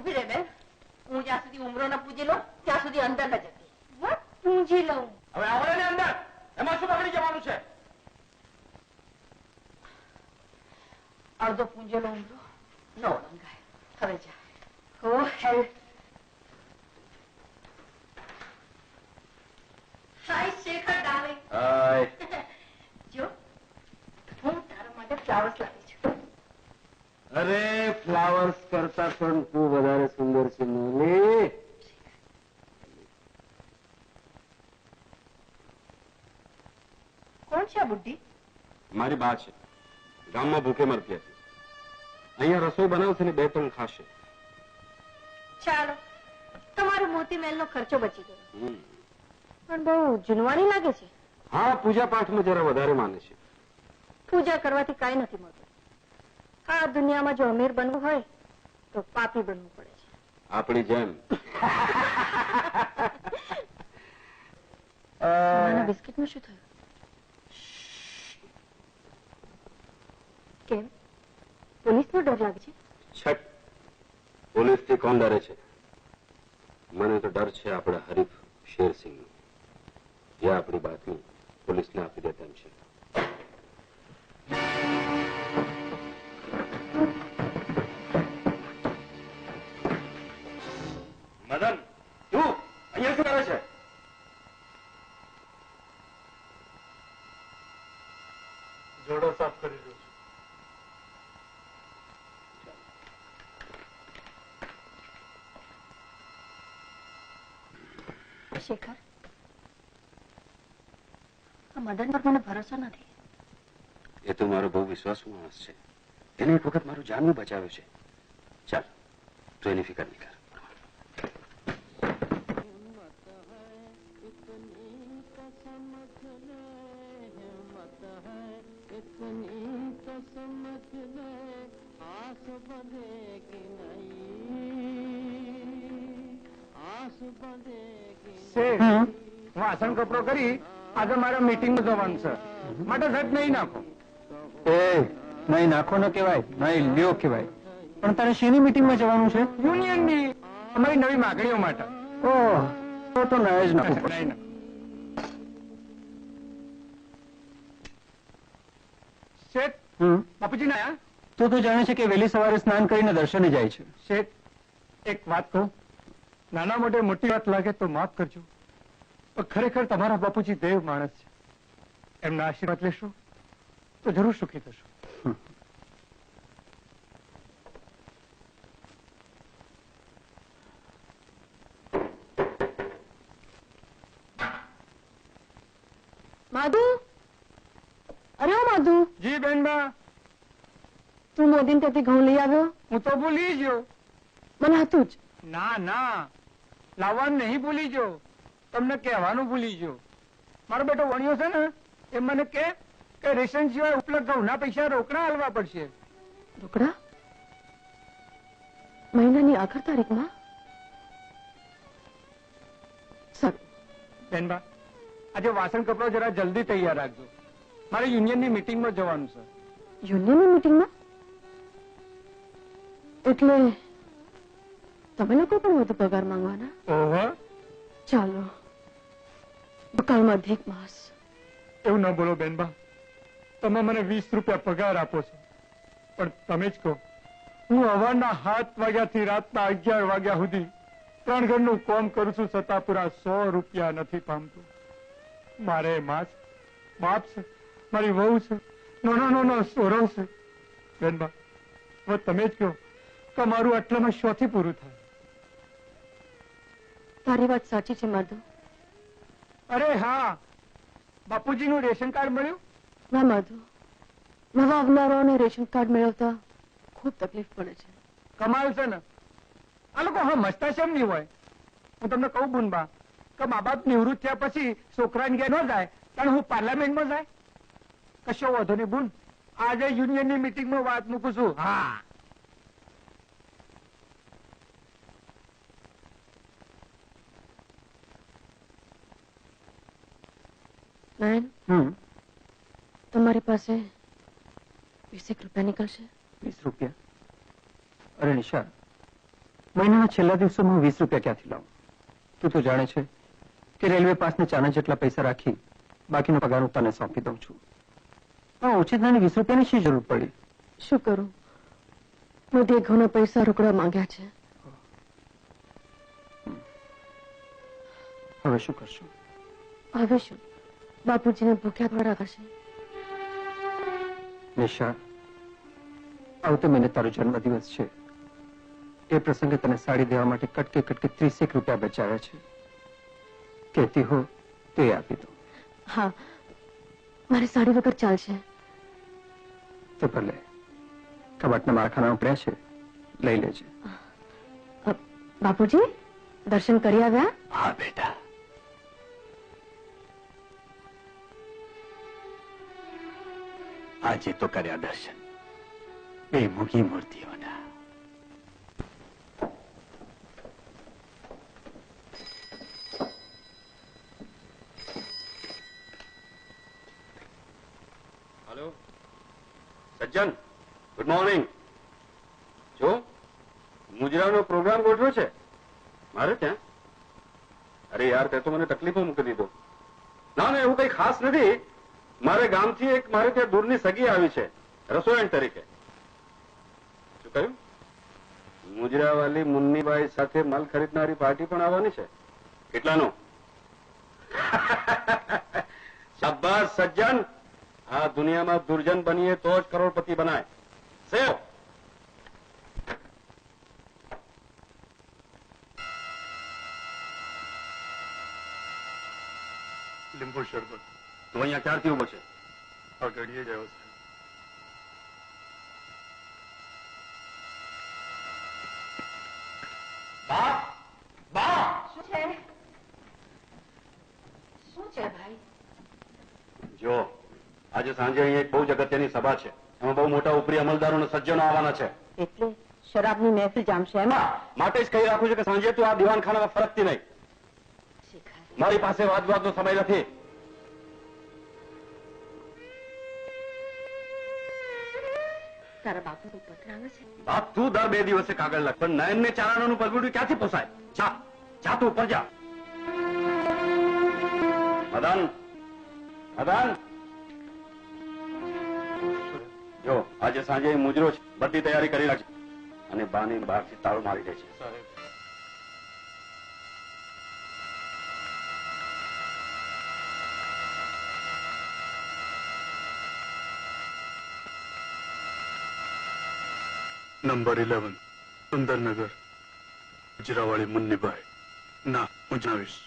ઉભી રે બેન, હું જ્યાં સુધી ઉમરો ન પૂજી લઉં ત્યાં સુધી અંદર ન જતી. પૂજી લઉં. હવે આવડે ને અંદર, એમાં શું બગડી જવાનું છે? અડધો પૂંજેલો ઉમરો ન ઓળંગાય. હવે જા. ઓ હેલ. હાય શેખર ડાર્લિંગ. હાય. જો હું તારા માટે ફ્લાવર્સ લાવી છું. અરે ફ્લાવર્સ કરતા પણ તું વધારે સુંદર છે મોલી. કોણ છે આ બુઢી? મારી બા છે. ગામમાં ભૂખે મરતી હતી. અહીંયા રસોઈ બનાવશે ને 2 ટન ખાશે. ચાલો તમારો મોતી મહેલનો ખર્ચો બચી ગયો. હમ. પણ બહુ જૂનવાણી લાગે છે. હા, પૂજા પાઠમાં જરા વધારે માને છે. પૂજા કરવાથી કાંઈ નથી મળતું. આ દુનિયામાં જો અમીર બનવું હોય તો પાપી બનવું પડે છે. આપણી જેમ. સોનાના બિસ્કિટનું શું થયું? કેમ પોલીસનો ડર લાગે છે? છટ, પોલીસથી કોણ ડરે છે? મને તો ડર છે આપણા હરીફ શેરસિંહનો. જે આપણી બાતમી પોલીસને આપી દે તેમ છે. મદન, તું અહીંયા શું કરે છે? જોડો સાફ કરી રહ્યો છું. શેખર, આ મદન પર મને ભરોસો નથી. એ તો મારો બહુ વિશ્વાસુ માણસ છે. એને એક વખત મારું જાનનું બચાવ્યું છે. ચાલ, તું એની ફિકર નહીં કર. વાસણ કપડો કરી આજે મારે મીટિંગમાં જવાનું છે. માટે શર્ટ નહીં નાખો. એ નહીં નાખો ન કહેવાય, નહીં લ્યો કહેવાય. પણ તારે શેની મીટિંગમાં જવાનું છે? યુનિયનની અમારી નવી માગણીઓ માટે. ઓહ, તો ના જ નાખવું પડશે. નહીં, શેઠ, બાપુજી ના આયા? તું તો જાણે છે કે વહેલી સવારે સ્નાન કરીને દર્શને જાય છે. શેઠ, એક વાત કહું. નાના મોટે મોટી વાત લાગે તો માફ કરજો, પણ ખરેખર તમારા બાપુજી દેવ માણસ છે. એમના આશીર્વાદ લેશો તો જરૂર સુખી થશો. માધુ, અરે ઓ માધુ. જી બેનબા. તું મોદીને ત્યાંથી ઘઉં લઈ આવ્યો? હું તો ભૂલી ગયો. મને હતું જ. ના ના, લાવવાનું નહીં ભૂલી ગયો, તમને કહેવાનું ભૂલી ગયો. મારો બેટો વણ્યો છે ને, એ મને કે રેશન સિવાય ઉપલબ્ધ ઘઉંના પૈસા રોકડા હાલવા પડશે. રોકડા? મહિનાની આખર તારીખમાં? સારું બેનબા, આજે વાસણ કપડો જરા જલ્દી તૈયાર રાખજો. મારે યુનિયનની મીટિંગમાં જવાનું છે. યુનિયનની મીટિંગમાં? એટલે તમે લોકો પણ વધુ પગાર માંગવાના? ઓહો, ચાલો, દુકાળમાં અધિક માસ. એવું ન બોલો બેનબા. તમે મને 20 રૂપિયા પગાર આપો છો, પણ તમે જ કહો, હું સવારના 7 વાગ્યાથી રાતના 11 વાગ્યા સુધી ત્રણ ઘરનું કોમ કરું છું છતાં પૂરા 100 રૂપિયા નથી પામતો. મારે માં છે, બાપ છે, મારી વહુ છે, નાનો સોરો છે. બેનબા, હવે તમે જ કહો કે મારું આટલામાં શોથી પૂરું થાય? તારી વાત સાચી છે માધુ. અરે હા, બાપુજીનું રેશન કાર્ડ મળ્યું? ના માધુ, નવા આવનારાઓને રેશન કાર્ડ મેળવતા ખૂબ તકલીફ પડે છે. કમાલ છે ને. આ લોકો હા મસ્તા કેમ નહીં હોય? હું તમને કહું બુનબા કે મા બાપ નિવૃત્ત થયા પછી છોકરાને ઘેર ન જાય કારણ હું પાર્લામેન્ટમાં જાય. કશો વાંધો નહીં બુન, આજે યુનિયનની મીટિંગમાં વાત મૂકું છું. હા, નયન, તમારી પાસે 20 રૂપિયા નીકળશે? 20 રૂપિયા? અરે નિશા, મહિનાના છેલ્લા દિવસોમાં 20 રૂપિયા ક્યાંથી લાવું? તું તો જાણે છે કે રેલવે પાસને ચાના જેટલા પૈસા રાખી બાકીનો પગાર હું તને સોંપી દઉં છું. પણ ઓછીતાની 20 રૂપિયાની શી જરૂર પડી? શું કરું, મોદીએ ઘણા પૈસા રોકડા માંગ્યા છે. હવે શું કરશું? હવે શું, બાપુજીને ભૂખ્યા થોડા કરશે? નિશા, આવતે મહિને તારો જન્મદિવસ છે. એ પ્રસંગે તને સાડી દેવા માટે કટકે 30 રૂપિયા બચાવ્યા છે. કહેતી હો તે આપી દો. હા, મારી સાડી વગર ચાલશે. તો ભલે, કબાટના મારા ખાનામાં પડ્યા છે, લઈ લેજે. બાપુજી, દર્શન કરી આવ્યા? હા બેટા, આજે તો કર્યા દર્શન બે મૂગી મૂર્તિઓના. હેલો સજ્જન, ગુડ મોર્નિંગ. જો મુજરાનો પ્રોગ્રામ ગોઠવ્યો છે મારે ત્યાં? અરે યાર, તે તો મને તકલીફો મૂકી દીધો. ના ના, એવું કઈ ખાસ નથી. મારે ગામથી એક મારે ત્યાં દૂરની સગી આવી છે રસોઈણ તરીકે. શું કહ્યું? મુજરાવાલી મુન્નીબાઈ સાથે માલ ખરીદનારી પાર્ટી પણ આવવાની છે. કેટલાનો? શાબાશ સજ્જન, આ દુનિયામાં દુર્જન બનીએ તો જ કરોડપતિ બનાય. સેવ લીંબુ શરબત. તો અહીંયા ક્યારથી ઉભો છે? આ ઘડીએ જ આવ્યો છે. શું છે ભાઈ? જો આજે સાંજે અહીંયા એક બહુ જ અગત્યની સભા છે. એમાં બહુ મોટા ઉપરી અમલદારો અને સજ્જનો આવવાના છે. એટલે શરાબની મહેફિલ જામશે એમાં? માટે જ કહી રાખું છું કે સાંજે તું આ દિવાનખાનામાં ફરકતી નહીં. મારી પાસે વાદનો સમય નથી. તારા બાપુ પત્ર આવે છે? બાપ, તું દર 2 દિવસે કાગળ લખ, પણ નયનને ચારાનું પગલું ક્યાંથી પોસાય? જા જા, તું ઉપર જા. મદન, મદન, જો આજે સાંજે મુજરો છે, બધી તૈયારી કરી રાખજે. અને બાની બહારથી તાળું મારી દે છે. નંબર 11 સુંદરનગર, ગુજરાવાળી મુન્નીભાઈ. ના, હું જણાવીશ.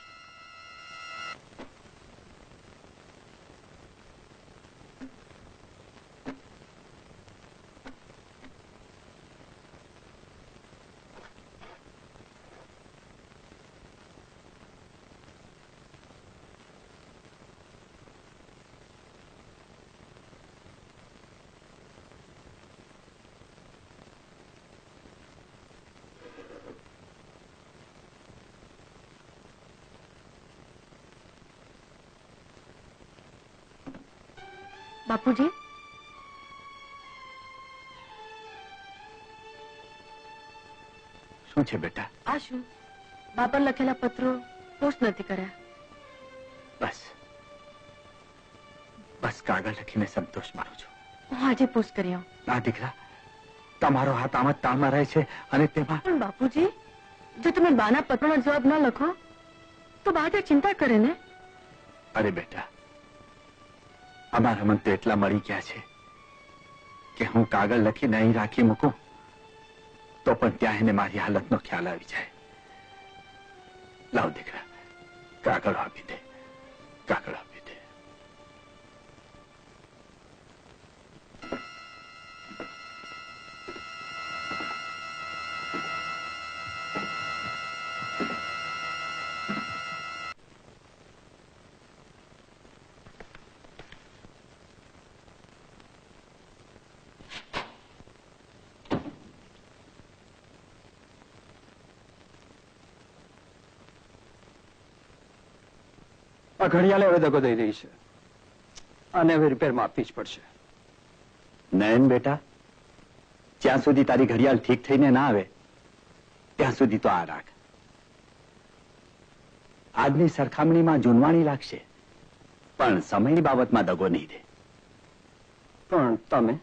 બાપુજી, શું છે બેટા? આ શું? બાપા લખેલા પત્રો પોસ્ટ નથી કર્યા? બસ બસ, કાગળ લખીને સંતોષ માનું છું. હું આજે પોસ્ટ કરી આવું. ના દીકરા, તમારો હાથ આમ જ તાળમાં રહે છે અને તેમાં. પણ બાપુજી, જો તમે બાના પત્રનો જવાબ ન લખો તો બા ત્યાં ચિંતા કરે ને. અરે બેટા, અમારા મન તો એટલા મળી ગયા છે કે હું કાગળ લખીને અહીં રાખી મૂકું તો પણ ત્યાં એને મારી હાલતનો ખ્યાલ આવી જાય. લાવ દીકરા, કાગળ આપી દે, કાગળ આપી દે. આ ઘડિયાળે હવે દગો દઈ રહી છે અને હવે રિપેરમાં આપવી જ પડશે. નયન બેટા, જ્યાં સુધી તારી ઘડિયાળ ઠીક થઈને ના આવે ત્યાં સુધી તો આ રાખ. આજની સરખામણીમાં જૂનવાણી લાગશે પણ સમયની બાબતમાં દગો નહીં દે. પણ તમે?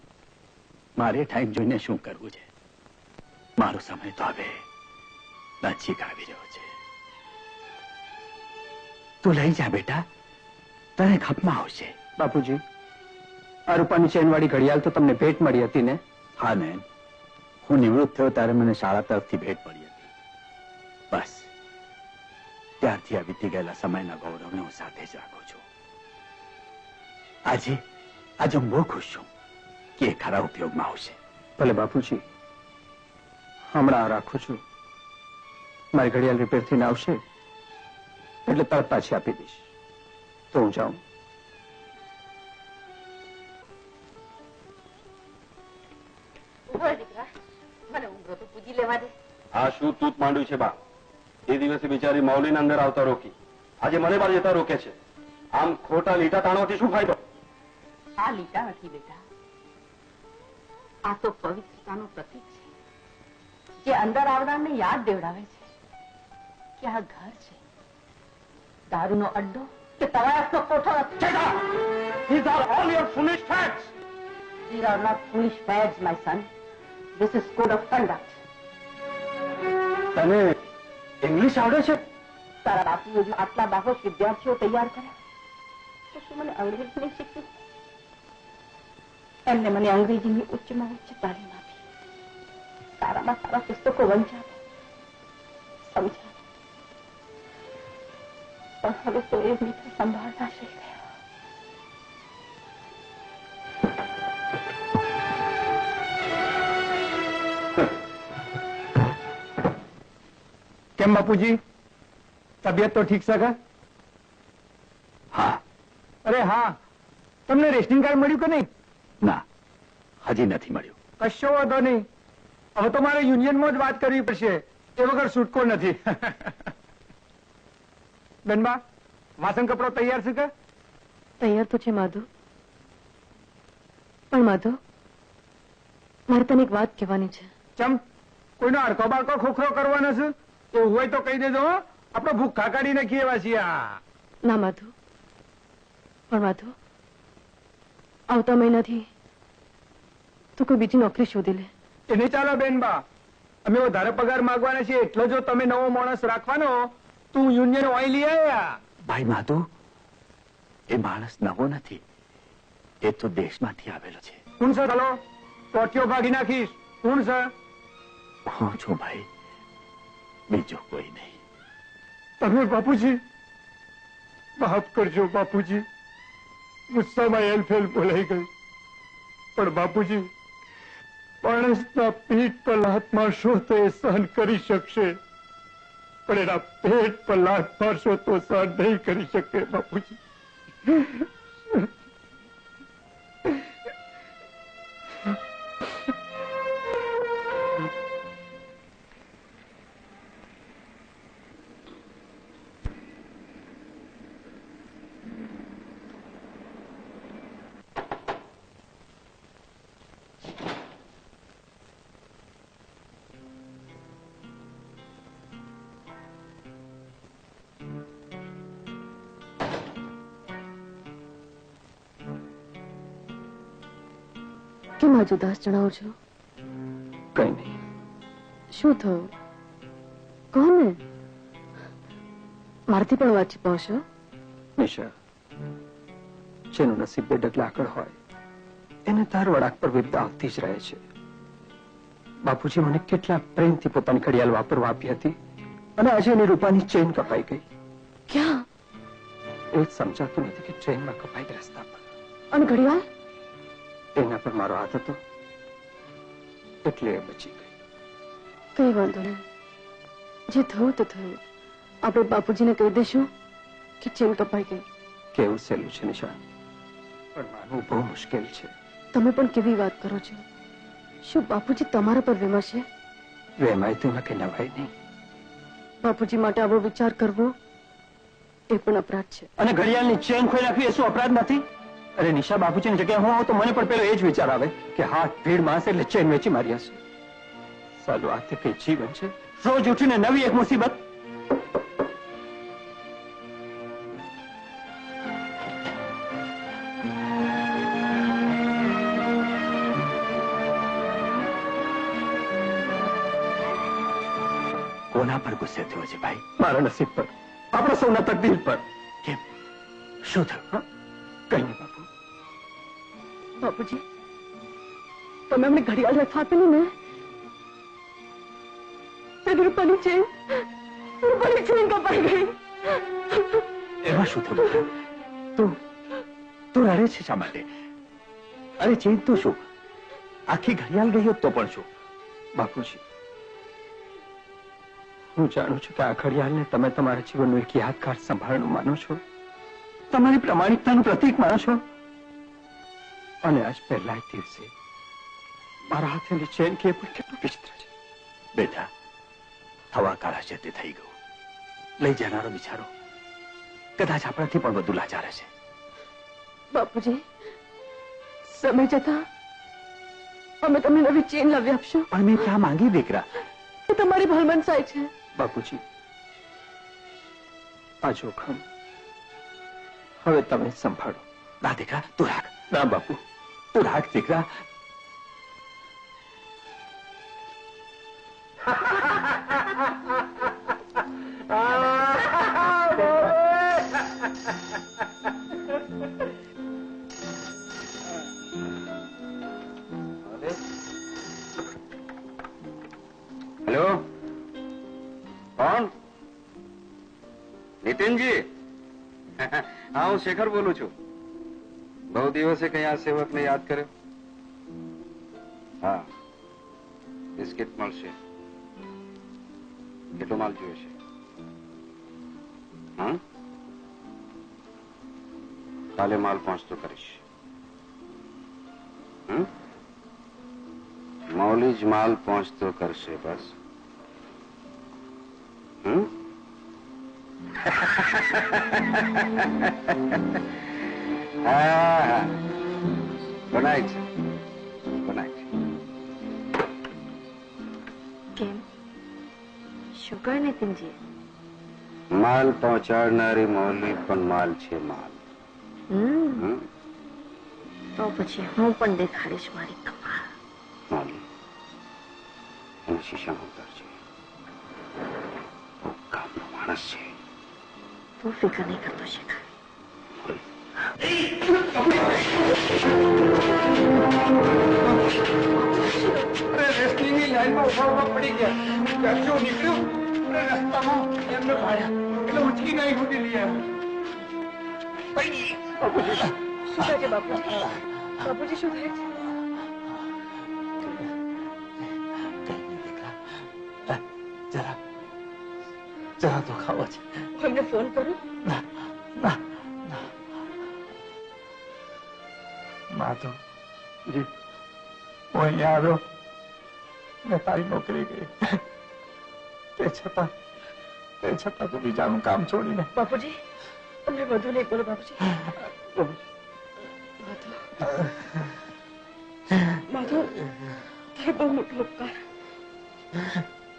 મારે ટાઈમ જોઈને શું કરવું છે? મારો સમય તો હવે નજીક આવી રહ્યો છે. તું લઈ જા બેટા, તને ખપમાં આવશે. બાપુજી, આ રૂપાની ચેનવાળી ઘડિયાળ તો તમને ભેટ મળી હતી ને? હા નયન, હું નિવૃત્ત થયો ત્યારે મને શાળા તરફથી ભેટ મળી હતી. બસ ત્યારથી આ વીતી ગયેલા સમયના ગૌરવને હું સાથે જ રાખું છું. આજે હું બહુ ખુશ છું કે એ ખરા ઉપયોગમાં આવશે. ભલે બાપુજી, હમણાં રાખું છું. મારી ઘડિયાળ રિપેર થઈને આવશે એટલે તરત પાછી આપી દઈશ. તો હું જાઉં. મને ઊંઘરો તો પૂજી લેવા દે. આ શું તૂત માંડ્યું છે બા? એ દિવસે બિચારી મૌલીને અંદર આવતા રોકી, આજે મને બહાર જતા રોકે છે. આમ ખોટા લીટા તાણવાથી શું ફાયદો? આ લીટા નથી બેટા, આ તો પવિત્રતાનું પ્રતીક છે જે અંદર આવનારને યાદ દેવડાવે છે કે આ ઘર છે, દારૂનો અડ્ડો કે તવાયફનો કોઠો નથી. These are all your foolish facts. These are not foolish fads, my son. This is code of conduct. તને ઇંગ્લિશ આવડે છે? તારા બાપુએ જો આટલા બાહોશ વિદ્યાર્થીઓ તૈયાર કર્યા તો શું મને અંગ્રેજી નહીં શીખવી? એમને મને અંગ્રેજીની ઉચ્ચમાં ઉચ્ચ તાલીમ આપી, સારામાં સારા પુસ્તકો વંચાવ્યા, સમજાવ્યા, પણ હવે તો એ મીઠું સંભાળતા શીખ ગયા. કેમ બાપુજી, તબિયત તો ઠીક છે કે? હા. અરે હા, તમને રેશનિંગ કાર્ડ મળ્યું કે નહીં? ના, હજી નથી મળ્યું. કશો વાંધો નહીં, હવે તો મારે યુનિયનમાં જ વાત કરવી પડશે, એ વગર છૂટકો નથી. બેનબા, વાસણ કપડો તૈયાર છે કે? તૈયાર તો છે માધુ, પણ માધુ મારે તને એક વાત કહેવાની છે. ચમ, કોઈનો અડકો બાળકો ખોખરો કરવાનો છે? એવું હોય તો કહી દેજો, આપણે ભૂખા કાઢી નાખીએ એવા છીએ. ના માધુ, પણ માધુ આવતા મહિનાથી તું કોઈ બીજી નોકરી શોધી લે. એ નહીં ચાલો બેનબા, અમે વધારે પગાર માંગવાના છીએ, એટલો જો તમે નવો માણસ રાખવાનો તું યુનિયન ઓઇલ લઈ આવ્યા. ભાઈ માધુ, એ માણસ નવો નથી, એ તો દેશમાંથી આવેલો છે. કોણ છે? ચાલો ટોટીઓ ભાગી નાખીશ. કોણ છે? હું છું ભાઈ, બીજો કોઈ નહીં. તમે બાપુજી માફ કરજો બાપુજી, ગુસ્સામાં એલફેલ બોલાઈ ગઈ. પણ બાપુજી, માણસના પીઠ પર લાત મારશો તો એ સહન કરી શકશે, પણ એના પેટ પર લાત મારશો તો સહન નહીં કરી શકે બાપુજી. કેમ આજ ઉદાસ જણાવો છો? કઈ નહીં. શું થયું? કહો ને મારાથી પણ વાત છુપાવશો? નિશા, જેનું નસીબ બે ડગલા આગળ હોય એને તાર વળાક પર વિપદા આવતી જ રહે છે. બાપુજી મને કેટલા પ્રેમથી પોતાની ઘડિયાળ વાપરવા આપી હતી અને આજે એની રૂપાની ચેન કપાઈ ગઈ. ક્યાં? એ જ સમજાતું નથી કે ટ્રેનમાં કપાઈ ગઈ રસ્તા પર. અને ઘડિયાળ? એના પર મારો હાથ હતો એટલે એ બચી ગઈ. કઈ વાંધો નહીં, જે થયું તે થયું. આપણે બાપુજીને કહી દઈશું કે ચેન કપાઈ ગઈ. કેવું સહેલું છે નિશા, પણ માનવું બહુ મુશ્કેલ છે. તમે પણ કેવી વાત કરો છો? શું બાપુજી તમારા પર વિમર્શે? વેમાય તો એમાં કઈ નવાય નહીં. બાપુજી માટે આવો વિચાર કરવો એ પણ અપરાધ છે. અને ઘડિયાળની ચેન ખોઈ નાખવી એ શું અપરાધ નથી? અરે નિશા, બાપુજીની જગ્યાએ હું આવું તો મને પણ પેલો એ જ વિચાર આવે કે હાથ ભીડ માસ એટલે ચેન વેચી મારી હશે. સાલું આ તે કઈ જીવન છે? રોજ ઉઠીને નવી એક મુસીબત. કોના પર ગુસ્સે થયો છે ભાઈ? મારા નસીબ પર, આપણા સૌના તકદીર પર. કેમ? શું થયું? કઈ નહીં બાપુ. બાપુજી, તમે અમને ઘડિયાળ વેચવા આપેલી ને, તેની રૂપાની ચેન કપાઈ ગઈ. એમાં શું થયું? તું રડે છે શા માટે? અરે ચેન તો શું, આખી ઘડિયાળ ગઈ હોત તો પણ શું? બાપુજી, હું જાણું છું કે આ ઘડિયાળને તમે તમારા જીવનનું એક યાદગાર સંભાળનું માનો છો, તમારી પ્રમાણિકતાનું પ્રતીક માનો છો. અને આજ પહેલા જ દિવસે મારા હાથેની ચેન કે પણ કેટલું વિચિત્ર છે. બેટા, હવા કાળા છે તે થઈ ગયું. લઈ જનારો બિચારો કદાચ આપણાથી પણ વધુ લાચાર હશે. બાપુજી, સમય જતા અમે તમને નવી ચેન લાવી આપશું. પણ મેં ક્યાં માંગી દીકરા? એ તમારી ભલમનસાઈ છે. બાપુજી, આ જોખમ હવે તમે સંભાળો. ના દીકરા, તું રાખ. ના બાપુ, તું રાખ દીકરા. હેલો, કોણ? નીતિનજી? હા, હું શેખર બોલું છું. બહુ દિવસે કઈ આ સેવકને યાદ કર્યો? હા, બિસ્કિટ મળશે. કેટલો માલ જોઈએ છે? હા, કાલે માલ પહોંચતો કરીશ. મૌલી જ માલ પહોંચતો કરશે બસ. હા, બનાય છે, બનાય છે. કેમ? શું કહે નીતિનજી? માલ પહોંચાડનારી મૌલી પણ માલ છે, માલ. તો પછી હું પણ દેખાડીશ મારી કમાલ. મૌલી એને શીશામાં ઉતારજે. કામનો માણસ છે. તું ફિકર નહીં કરતો શેખર. રેસ્ટિંગની લાઈનમાં ઉભા પડી ગયા. ચાચો નીકળ્યું રસ્તામાં એમને ભાડ્યા એટલે ઉચકી નહીં સુધી લઈ આવ્યો. શું થાય છે બાપુજી? બાપુજી, શું થાય છે? જરા દુખાવો છે. હું એમને ફોન કરું? માધવજી, હું અહીંયા આવ્યો ને તારી નોકરી ગઈ. તે છતાં તું બીજાનું કામ છોડીને. બાપુજી, અમને વધુ નહીં બોલો બાપુજી. માધવ, તારો બહુ મોટો ઉપકાર.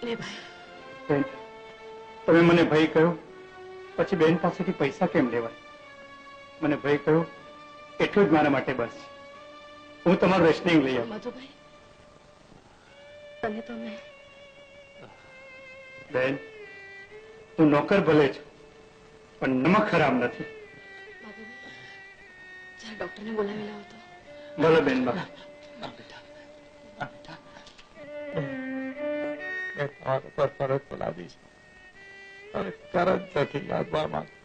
લે ભાઈ. તમે મને ભય કહ્યો, પછી બેન પાસેથી પૈસા કેમ લેવાય? મને ભય કહ્યો એટલું જ મારા માટે બસ. હું તમારું રેશનિંગ લઈ આવું. માધવભાઈ, તને તો મેં બેન, તું નોકર ભલે છે પણ નમક હરામ નથી. ડોક્ટરને બોલાવી લાવો તો. ભલે બેન બા. તમારા પર ફરજ પડાવી છે, હવે તરત નથી લાદવા માંગતો.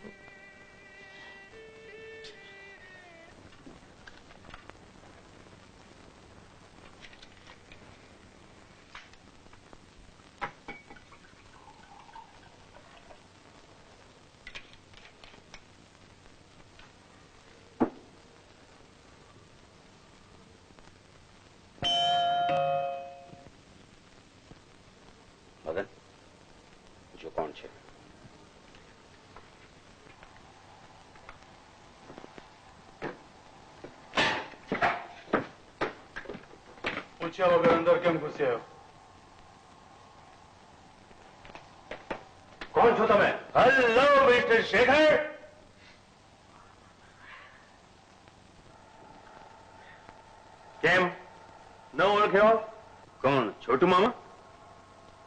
મદન, જો કોણ છે? પૂછ્યા વગર અંદર કેમ ઘૂસી આવ્યો? કોણ છો તમે? Hello mister Shekhar. કેમ ન ઓળખ્યો? કોણ? છોટુ મામા?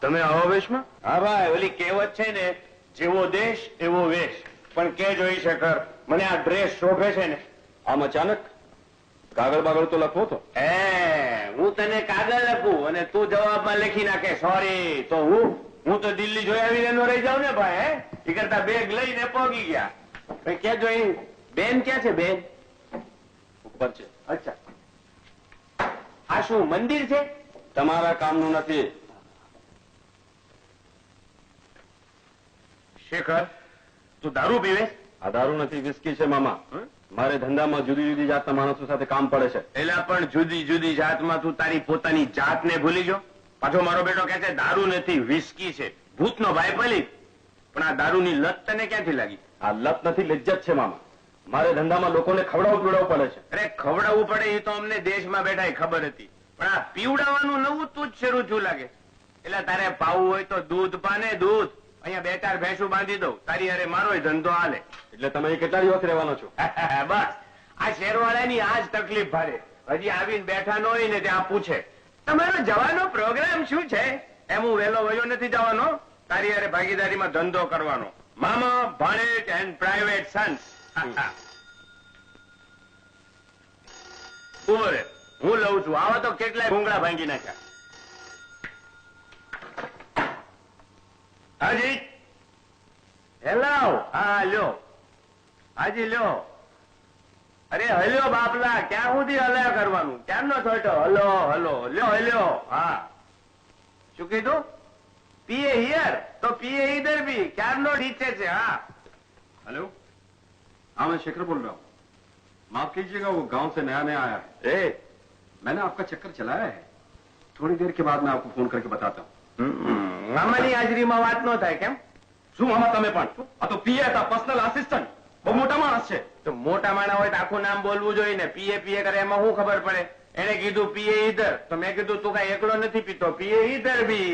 તમે આવા વેશમાં? હા ભાઈ, ઓલી કહેવત છે ને, જેવો દેશ એવો વેશ. પણ કે જોઈ શેખર, મને આ ડ્રેસ શોભે છે ને. આમ અચાનક કાગળ બાગળ તો લખવો તો. હું તને કાગળ લખું અને તું જવાબમાં લખી નાખે સોરી, તો હું તો દિલ્હી જોઈ આવીને નો રહી જાઉં ને ભાઈ. હે એ કરતા બેગ લઈને પહોંચી ગયા. ક્યાં જોઈ? બેન ક્યાં છે? બેન ઉપર છે. અચ્છા, આ શું મંદિર છે? તમારા કામનું નથી. શેખર, તું દારૂ પીવે? આ દારૂ નથી, વિસ્કી છે મામા. મારે ધંધામાં જુદી જુદી જાતના માણસો સાથે કામ પડે છે. એલા પણ જુદી જુદી જાતમાં તું તારી પોતાની જાતને ભૂલી ગયો. પાછો મારો બેટો કહે છે દારૂ નથી, વિસ્કી છે. ભૂતનો ભાઈ પલી. પણ આ દારૂની લત તને ક્યાંથી લાગી? આ લત નથી, લિજ્જત છે મામા. મારે ધંધામાં લોકોને ખવડાવવું પીવડાવવું પડે છે. અરે ખવડાવવું પડે એ તો અમને દેશમાં બેઠા ખબર હતી, પણ આ પીવડાવવાનું નવું તું જ શરૂ થયું લાગે. એટલે તારે પાવું હોય તો દૂધ પાને દૂધ. અહીંયા 2-4 ભેંસું બાંધી દઉં, તારી અરે મારોય ધંધો હાલે. એટલે તમે કેટલા દિવસ રહેવાનો છો? બસ આ શેરવાળાની આ જ તકલીફ ભારે. હજી આવીને બેઠા ન હોય ને ત્યાં પૂછે તમારો જવાનો પ્રોગ્રામ શું છે? એમ હું વહેલો વયો નથી જવાનો, તારી અરે ભાગીદારીમાં ધંધો કરવાનો. મામા, ભાણેજ એન્ડ પ્રાઇવેટ સન્સ. ઉભો રે, હું લઉં છું. આવા તો કેટલાય ભૂંગળા ભાંગી નાખ્યા. હાજી, હેલો. હા લ્યો, હાજી લ્યો. અરે હલ્યો બાપલા, ક્યાં સુધી હલ્યા કરવાનું? ક્યારનો થોટો હલો હલો લ્યો હલ્યો. હા, શું કીધું? પીએ હિયર તો પીए इधर भी. ક્યારનો नीचे છે. હા हेलो, हाँ मैं शेखर बोल रहा हूँ. माफ कीजिएगा, वो गांव से नया नया आया है. मैंने आपका चक्कर चलाया है. थोड़ी देर के बाद मैं आपको फोन करके बताता हूँ. મામાની હાજરીમાં વાત ન થાય કેમ? શું મામા તમે પણ? આ તો પીએ હતા, પર્સનલ આસિસ્ટન્ટ. બહુ મોટા માણસ છે. તો મોટા માણસ હોય તો આખું નામ બોલવું જોઈએ ને. પીએ પીએ કરે એમાં શું ખબર પડે? એને કીધું પીએ ઈધર, તો મેં કીધું તું કઈ એકલો નથી પીતો, પીએ ઈધર બી.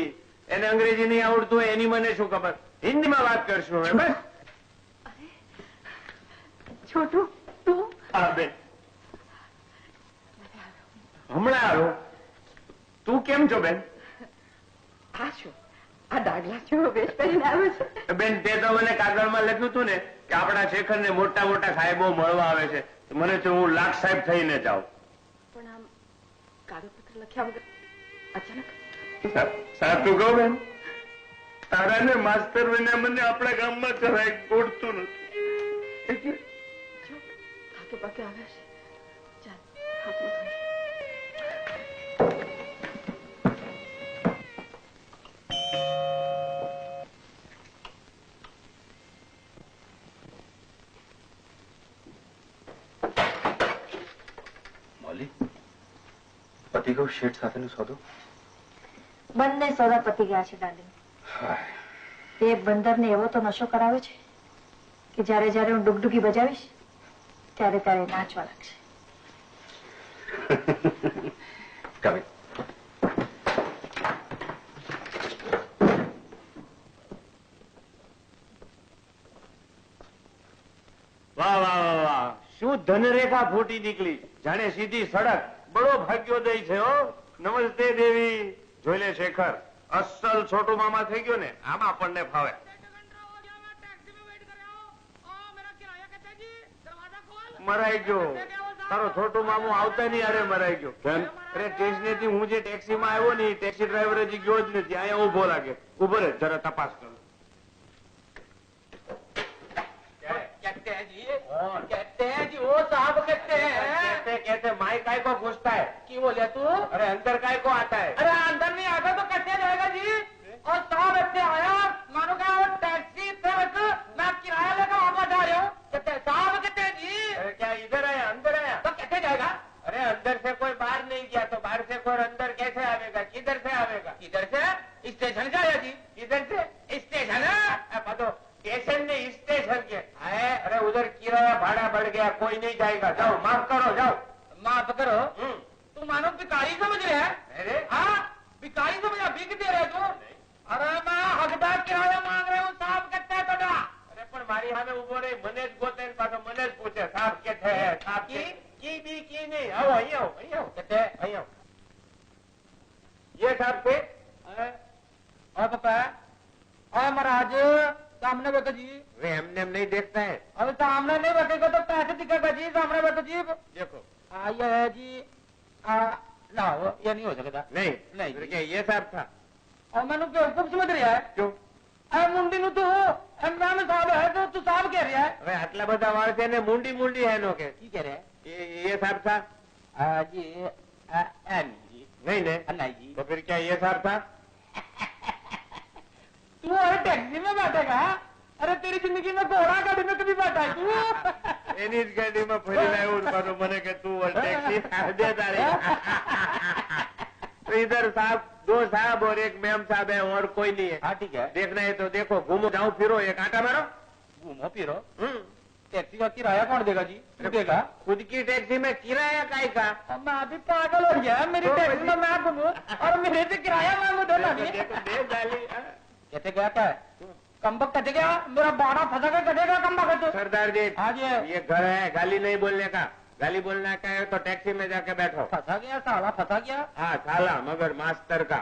એને અંગ્રેજી નહીં આવડતું હોય એની મને શું ખબર? હિન્દીમાં વાત કરશું હવે. બસ છોટુ, તું? હા બેન, હમણાં આવ્યો. તું કેમ છો બેન? આ શું, આ દાગલા જેવો વેશ પહેરીને આવ્યો છે? બેન તે તો મને કાગળમાં લખ્યું હતું ને કે આપણા શેખરને મોટા મોટા સાહેબો મળવા આવે છે. મને તો હું લાખ સાહેબ થઈને જાઉં. પણ આમ કાગળપત્ર લખ્યા વગર અચાનક? સાચું કહું બેન, તારા ને માસ્તર વિના મને આપણા ગામમાં જરાય ગોઠતું નથી. એટલે થાકે પાકે આવ્યા છે. ચાલ હાથમાં ધોઈ. પતિ ગયો શેઠ સાથેનો સોદો? બંને સોદા પતી ગયા છે ડાર્લિંગ. તે બંદરને એવો તો નશો કરાવે છે કે જ્યારે જ્યારે હું ડુગડુગી બજાવીશ ત્યારે ત્યારે નાચવા લાગશે. કવિ, વાહ વાહ વાહ વાહ, શું ધનરેખા ફૂટી નીકળી, જાણે સીધી સડક. બડો ભાગ્યોદય છે હો. નમસ્તે દેવી. જોઈ લે શેખર, અસલ છોટુ મામા થઈ ગયો ને. આમાં આપણને ફાવે. મરાઈ ગયો. તારો છોટું મામો આવતા નહીં અરે મરાઈ ગયો. કેમ? અરે સ્ટેશનેથી હું જે ટેક્સીમાં આવ્યો ને ટેક્સી ડ્રાઈવર હજી ગયો જ નથી. અહીંયા ઉભો લાગે. ઉભો રે જરા તપાસ કરું. कहते हैं जी वो साहब कहते हैं कहते माई काय को पूछता है कि बोले तू अरे अंदर काय को आता है अरे अंदर नहीं आता तो कैसे जाएगा जी और साहब ऐसे आया मानो क्या वो टैक्सी ट्रक मैं किराया लेकर वापस आ रहा हूँ कहते हैं साहब कहते हैं जी अरे क्या इधर आया अंदर आया तो कैसे जाएगा अरे अंदर से कोई बाहर नहीं गया तो बाहर से कोई अंदर कैसे आवेगा किधर से आवेगा किधर से स्टेशन से आया जी किधर से स्टेशन है स्टेशन ने स्टेशन के अरे उधर किराया भाड़ा बढ़ गया कोई नहीं जाएगा जाओ माफ करो जाओ माफ करो तू मानो भिखारी समझ रहे है अरे हाँ भिखारी समझ भीख दे रहे तू अरे मैं हकदार किराया मांग रहा हूँ साहब कहते हैं तो अरे पर मारी साમે ઉભો રહી મને જ ગોતે ને પાછો મને જ પૂછે સાહેબ કે છે સાહેબ की नहीं आओ અહીં આવો कहते અહીં આવો ये साहब थे और पापा और महाराज सामने बैठो जी वे हमने हम नहीं देखता है अरे सामने नहीं बैठेगा तो कैसे दिखेगा जी सामने बैठो जी देखो ये है जी ना ये नहीं हो सकता नहीं नहीं फिर क्या ये साहब था और मैंने बेवकूफ समझ रहा है क्यों मुंडी नु तू मैम साहब है तो तू साहब कह रहा है હવે આટલા બધા વાળ છે ને મુંડી મુંડી હે નો કે की कह रहा है ये साहब था जी नहीं ने नहीं जी तो फिर क्या ये साहब था तू अरे टैक्सी में बैठेगा अरे तेरी जिंदगी में घोड़ा गाड़ी में कभी बैठा है तू એની જ ગાડીમાં ફરીને આવ્યો ને પાછો મને કે તું ટેક્સી દે તારી तो इधर साहब दो साहब और एक मैम साहब है और कोई नहीं है हाँ ठीक है देखना है तो देखो घूमो जाओ फिरो एक आटा मारो घूमो फिरो टैक्सी का किराया कौन देगा जी तू देगा खुद की टैक्सी में किराया काय का मैं अभी पागल हो गया मेरी टैक्सी में मैं घूमू और मेरे से किराया मांगू दो ना कहते गया क्या कम्बक कटे गया मेरा बाड़ा फंसा के कटेगा कम्बक तो सरदार जी हाँ जी ये घर है गाली नहीं बोलने का गाली बोलना का है तो टैक्सी में जाके बैठो फंसा गया साला फंसा गया हाँ साला मगर मास्टर का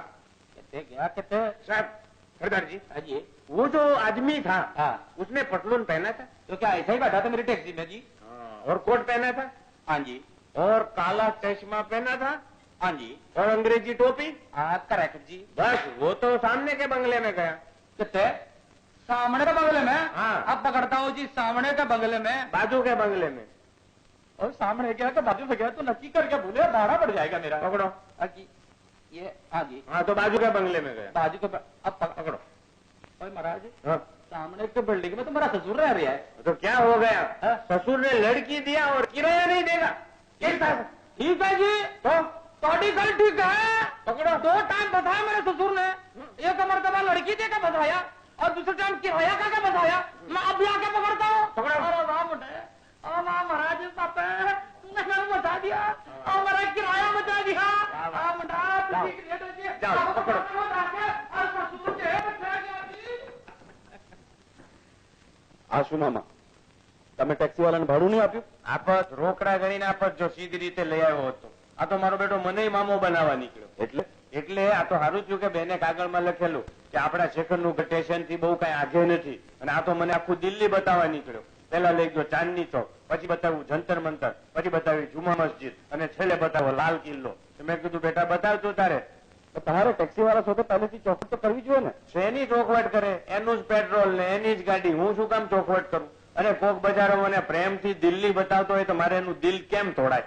कहते गया कहते साहब सरदार जी हाँ जी वो जो आदमी था हाँ उसने पतलून पहना था तो क्या ऐसा ही बैठा था मेरी टैक्सी में जी और कोट पहना था हाँ जी और काला चश्मा पहना था हाँ जी और अंग्रेजी टोपी हाँ करेक्ट जी बस वो तो सामने के बंगले में गया कहते सामने के बंगले में हाँ अब पकड़ता हूँ जी सामने के बंगले में बाजू के बंगले में और सामने गया तो बाजू में गया तो नक्की करके भूले भाड़ा बढ़ जाएगा मेरा पकड़ो ये हाँ जी हाँ तो बाजू के बंगले में गया बाजू के अब पकड़ो और महाराज हाँ सामने के बिल्डिंग में तो मेरा ससुर रह रहा है तो क्या हो गया ससुर ने लड़की दिया और किराया नहीं देगा ठीक है जी तो थोड़ी गल ठीक है पकड़ो 2 टाइम बताया मेरे ससुर ने एक मरतबा लड़की दे के बताया और दूसरे टाइम किराया का बताया मैं अब आके पकड़ता हूँ पकड़ो अरे वाह मुझे महाराज तूने मैंने बता दिया और मेरा किराया बचा दिया जाओ पकड़ो આ શું મામા તમે ટેક્સી વાળાને ભાડું નહીં આપ્યું આપત રોકડા ગણીને આપત જો સીધી રીતે લઈ આવ્યો હતો આ તો મારો બેટો મને મામો બનાવવા નીકળ્યો એટલે આ તો સારું થયું કે બેને કાગળમાં લખેલું કે આપણા શેખરનું સ્ટેશન થી બહુ કઈ આગે નથી અને આ તો મને આખું દિલ્હી બતાવવા નીકળ્યો પેલા લઈ ગયો ચાંદની ચોક પછી બતાવ્યું જંતર મંતર પછી બતાવી જુમા મસ્જિદ અને છેલ્લે બતાવ્યો લાલ કિલ્લો મેં કીધું બેટા બતાવજો તારે તમારે ટેક્સી વાળા સાથે પહેલેથી ચોખવટ તો કરવી જોઈએ ને શેની ચોખવટ કરે એનું જ પેટ્રોલ ને એની જ ગાડી હું શું કામ ચોખવટ કરું અને કોક બજારો મને પ્રેમથી દિલ્હી બતાવતો હોય તો મારે એનું દિલ કેમ તોડાય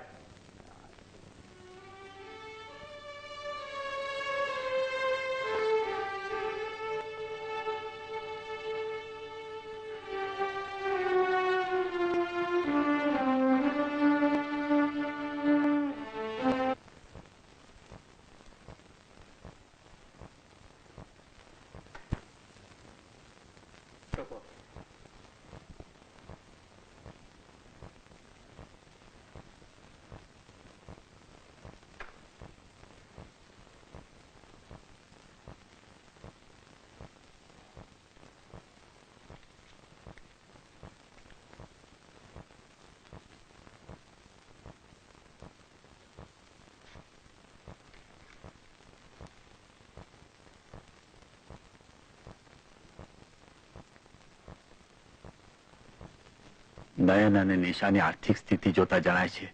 નયન અને નિશાની આર્થિક સ્થિતિ જોતા જણાય છે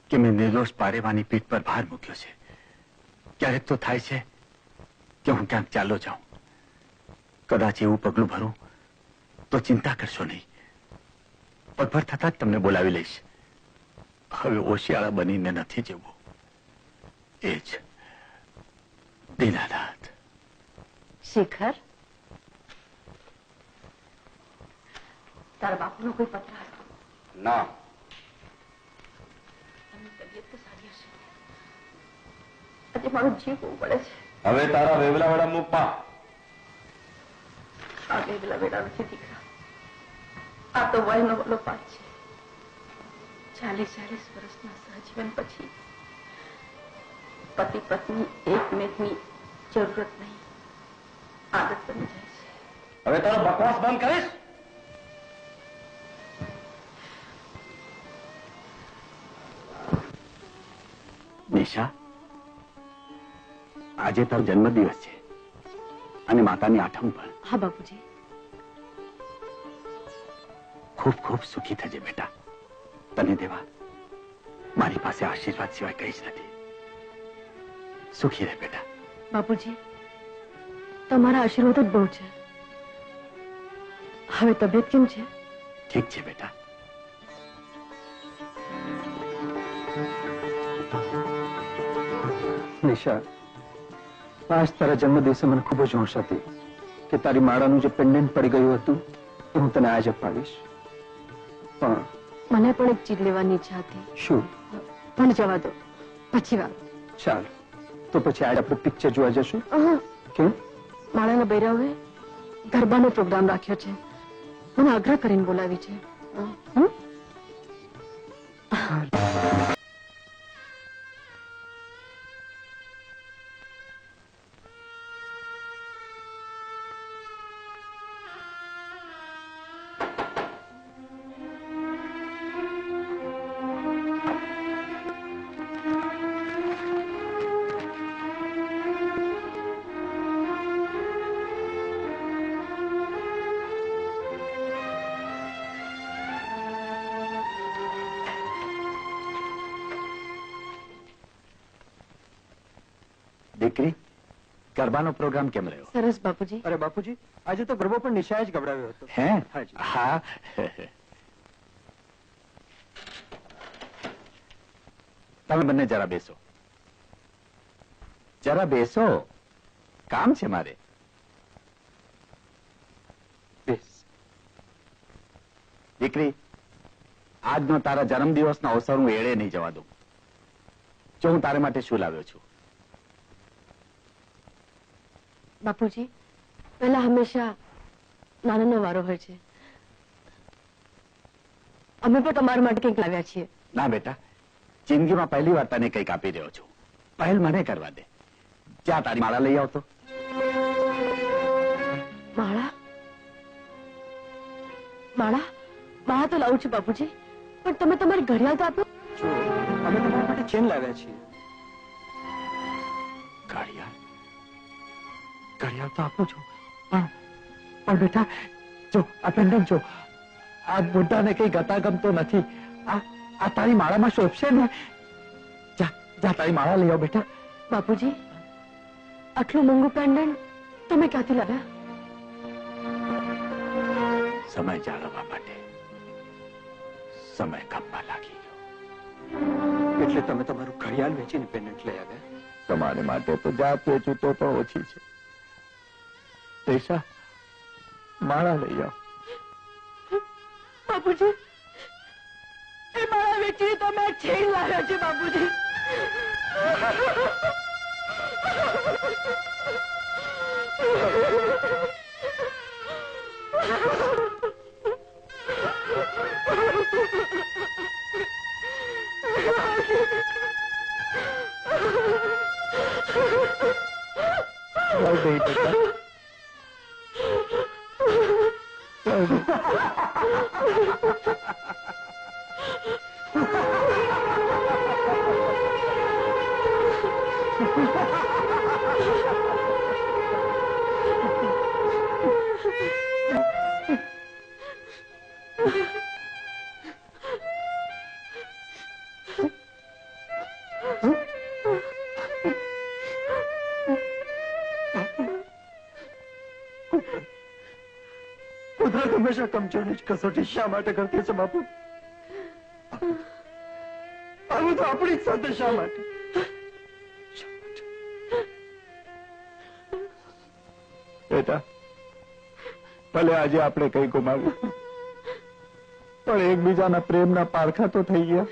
કે મેં નિર્દોષ પારેવાની પીઠ પર ભાર મૂક્યો છે. ક્યારેક તો થાય છે કે હું ક્યાંક ચાલો જાઉં. કદાચ એવું પગલું ભરું તો ચિંતા કરશો નહીં. પગભર થતા જ તમને બોલાવી લઈશ. હવે ઓશિયાળા બનીને નથી જવું. એ જ દીનાનાથ. શેખર, તારા બાપુનો કોઈ પત્ર આવ્યો? ના. એમની તબિયત તો સારી હશે. આજે મારો જીવ બહુ પડે છે. હવે તારા વેવલા વેડા મૂકમાં. આ વેવલા વેડા નથી દીકરા. આ તો વયનો વલો પાઠ છે. 40 વર્ષના સહજીવન પછી પતિ પત્ની એકમેકની જરૂરત નહીં, આદત બની જાય છે. હવે તારો બકવાસ બંધ કરીશ? નિશા, આજે તારો જન્મદિવસ છે અને માતાની આઠમ પણ. હા બાપુજી. ખૂબ ખૂબ સુખી થજે બેટા. તને દેવા મારી પાસે આશીર્વાદ સિવાય કંઈ જ નથી. સુખી રહે બેટા. બાપુજી, તમારા આશીર્વાદ જ બહુ છે. હવે તબિયત કેમ છે? ઠીક છે બેટા. નિશા, આજ તારા જન્મદિવસે મને ખૂબ જ હોશ હતી કે તારી માળાનું જે પેન્ડન્ટ પડી ગયું હતું એ હું તને આજ અપાવીશ. પણ મને પણ એક ચીજ લેવાની ઈચ્છા હતી. શું? પણ જવા દો, પછી વાત. ચાલ તો પછી આજે આપણે પિક્ચર જોવા જશું. કેમ? માળાના બૈરાવે ગરબાનો પ્રોગ્રામ રાખ્યો છે. મને આગ્રહ કરીને બોલાવી છે. દીકરી, ગરબાનો પ્રોગ્રામ કેમ રહ્યો? સરસ બાપુજી. અરે બાપુજી, આજે તો ગરબો પણ નિશાએ જ ગવડાવ્યો હતો. હે? હાજી. હા. તમે બંને જરા બેસો. જરા બેસો, કામ છે મારે. બેસ. દીકરી, આજનો તારા જન્મદિવસનો અવસર હું એળે નહીં જવા દઉં. જો હું તારે માટે શું લાવ્યો છું. બાપુજી, પહેલા હંમેશા નાનાનો વારો હોય છે. અમે પણ તમારા માટે કંઈક લાવ્યા છીએ. ના બેટા, જિંદગીમાં પહેલી વાર તને કંઈક આપી રહ્યો છું. પહેલ મને કરવા દે. જ્યાં તારી માળા લઈ આવતો. માળા? માળા માળા તો લાવું છું બાપુજી, પણ તમે તમારી ઘડિયાળ તો આપો. જો, અમે તમારા માટે ચેન લાવ્યા છીએ. ઘડિયાળ? ઘડિયાળ તો આપું છું, પણ બેટા જો આ પેન્ડન્ટ જો, આ બુઢાને કઈ ગતા ગમતો નથી. આ તારી માળામાં શોભશે ને. જા જા તારી માળા લઈ આવ બેટા. બાપુજી, આટલું મોંઘું પેન્ડન્ટ તમે ક્યાંથી લાવ્યા? સમય જાળવવા માટે. સમય કાપવા લાગી ગયો. એટલે તમે તમારું ઘડિયાળ વેચીને પેન્ડન્ટ લઈ આવ્યા? તમારે માટે તો જાત વેચું તો પણ ઓછી છે. પૈસા માળા લઈ આવ. બાપુજી, એ માળા વેચીને તમે આ ચેન લાવ્યા છે બાપુજી. હંમેશા કમજોરી જ કસોટી શા માટે કરતી છે બાપુ? આવું તો આપણી જ સાથે શા માટે? બેટા, ભલે આજે આપણે કઈ ગુમાવ્યું, પણ એકબીજાના પ્રેમના પારખા તો થઈ ગયા.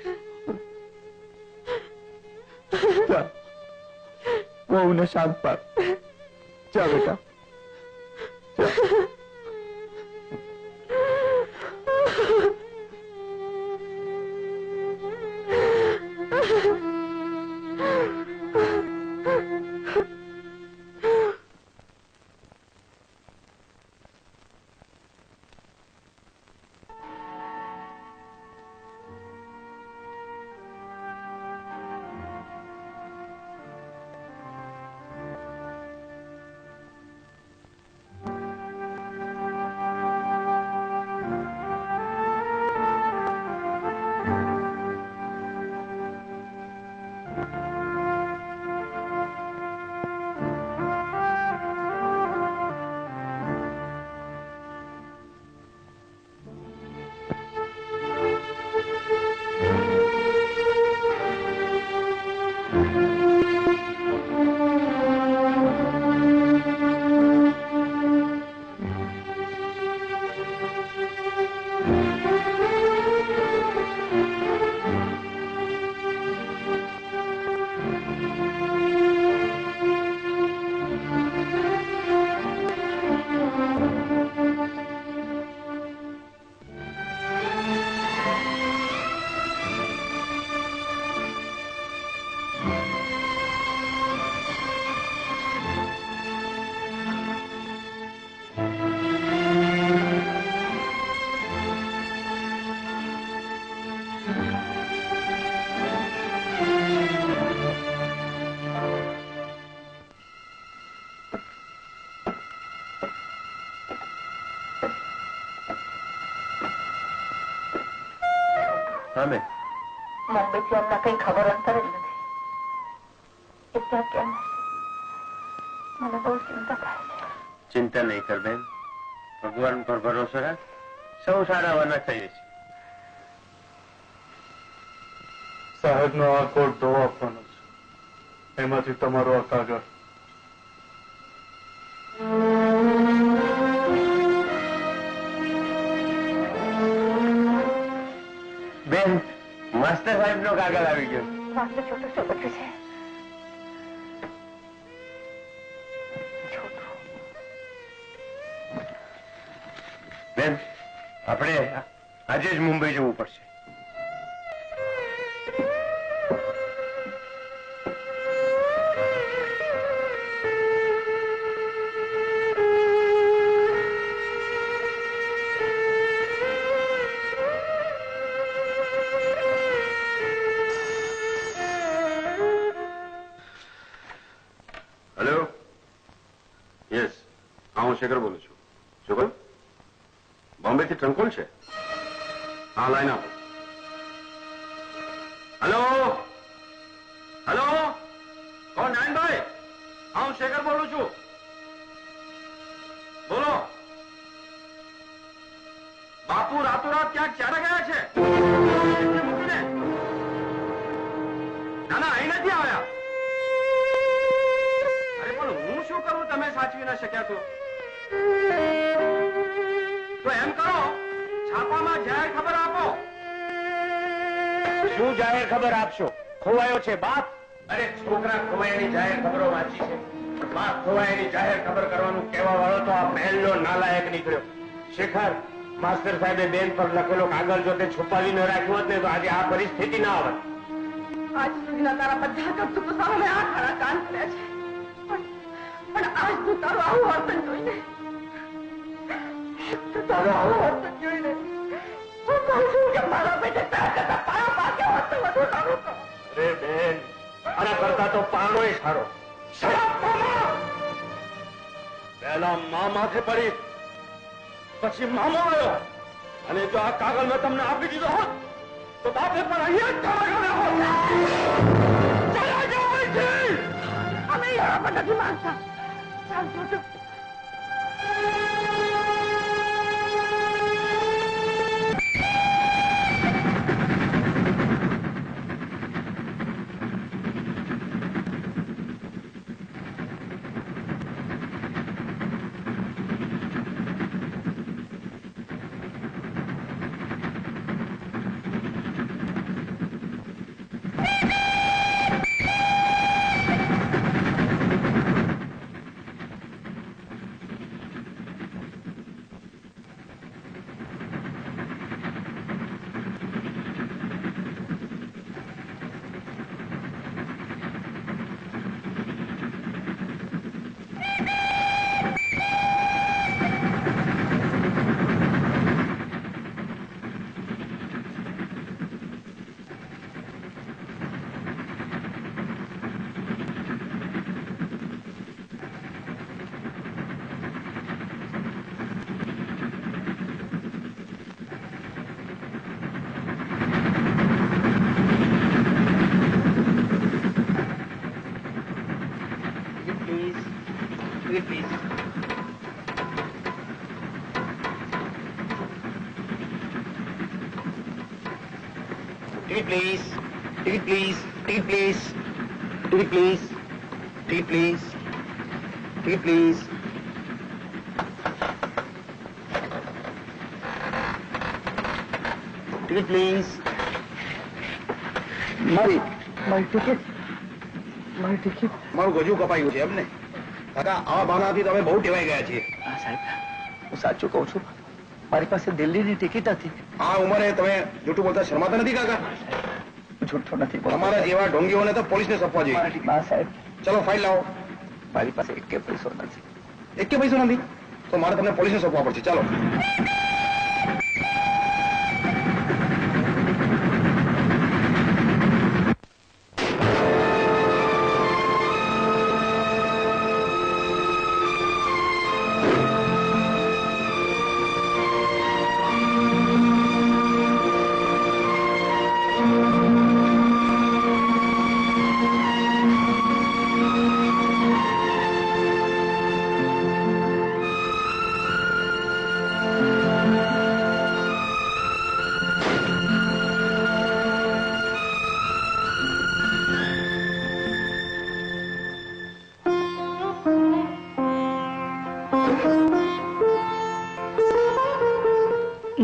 જા, વહુને શાંત પાડ. જા બેટા, જા. સામે મુંબઈથી અમને કઈ ખબર અંતર જ નથી. એ ત્યાં કેમ હશે? મને બહુ ચિંતા થાય છે. ચિંતા નહીં કર બેન, ભગવાન પર ભરોસો રાખ, સૌ સારાવાના થઈએ છે. સાહેબનો આ કોટ ધોવા આપવાનો છે, એમાંથી તમારો આ કાગળ. બેન, માસ્ટર સાહેબ નો કાગળ આવી ગયો. માત્ર છોટું શું બધું છે? બેન, આપણે આજે જ મુંબઈ જવું પડશે. હેલો, યસ, હા હું શેખર બોલું છું. શું કહ્યું? બોમ્બે થી ટ્રંકોલ છે? હા, લાઈન આપો. હેલો હેલો, કોણ? નાયનભાઈ, હા હું શેખર બોલું છું. બોલો. બાપુ રાતોરાત ક્યાંક ચાલે ગયા છે? મૂકીને. ના ના, અહીં નથી આવ્યા. અરે પણ હું શું કરું, તમે સાચવી ના શક્યા તો એમ કરો, છાપામાં જાહેર ખબર આપો. શું જાહેર ખબર આપશો? ખોવાયો છે બાપ? અરે છોકરા ખોવાયાની જાહેર ખબરો વાંચી છે, બાપ ખોવાયાની જાહેર ખબર કરવાનું કહેવા વાળો તો આ પહેલો નાલાયક નીકળ્યો. શેખર, માસ્ટર સાહેબે બેન પર લખેલો કાગળ જો તે છુપાવી ન રાખ્યો હોત ને તો આજે આ પરિસ્થિતિ ના આવત. આજ સુધીના તારા બધા કરતૂતો સામે આ ખરા કાન કર્યા છે, પણ આજ તું તારું આવું વર્તન જોઈને, તારું આવું વર્તન જોઈને હું કહું છું કે મારા બેટે તારા કરતા પાયા પાક્યો હોત તો વધુ સારું કર. અરે બેન, આના કરતા તો પાણોય સારો. પહેલા મા માથે પડી, પછી મામો આવ્યો, અને જો આ કાગળ મેં તમને આપી દીધો હોત તો બાપે પણ અહીંયા જ થવા ગયો હોત. ચલા જાઓ અહીંથી. અમે યાર પણ નથી માંગતા. ચાલ જોજો. Ticket please, ticket please, ticket please, ticket please, ticket please, ticket please. Ticket please. મારી ટિકિટ. મારું ગજુ કપાઈ ગયું છે એમ ને? કાકા, આવા ભાવનાથી તમે બહુ ટેવાઈ ગયા છીએ. હા સાહેબ, હું સાચું કહું છું. મારી પાસે દિલ્હીની ટિકિટ હતી. આ ઉંમરે તમે જૂઠું બોલતા શરમાતા નથી કાકા? જૂઠું નથી બોલતો. તમારા જેવા ઢોંગીઓને તો પોલીસને સોંપવા જોઈએ. ના સાહેબ, ચલો ફાઇલ લાવો. મારી પાસે એકે પૈસો નથી. એકે પૈસો નથી તો મારે તમને પોલીસને સોંપવા પડશે. ચાલો.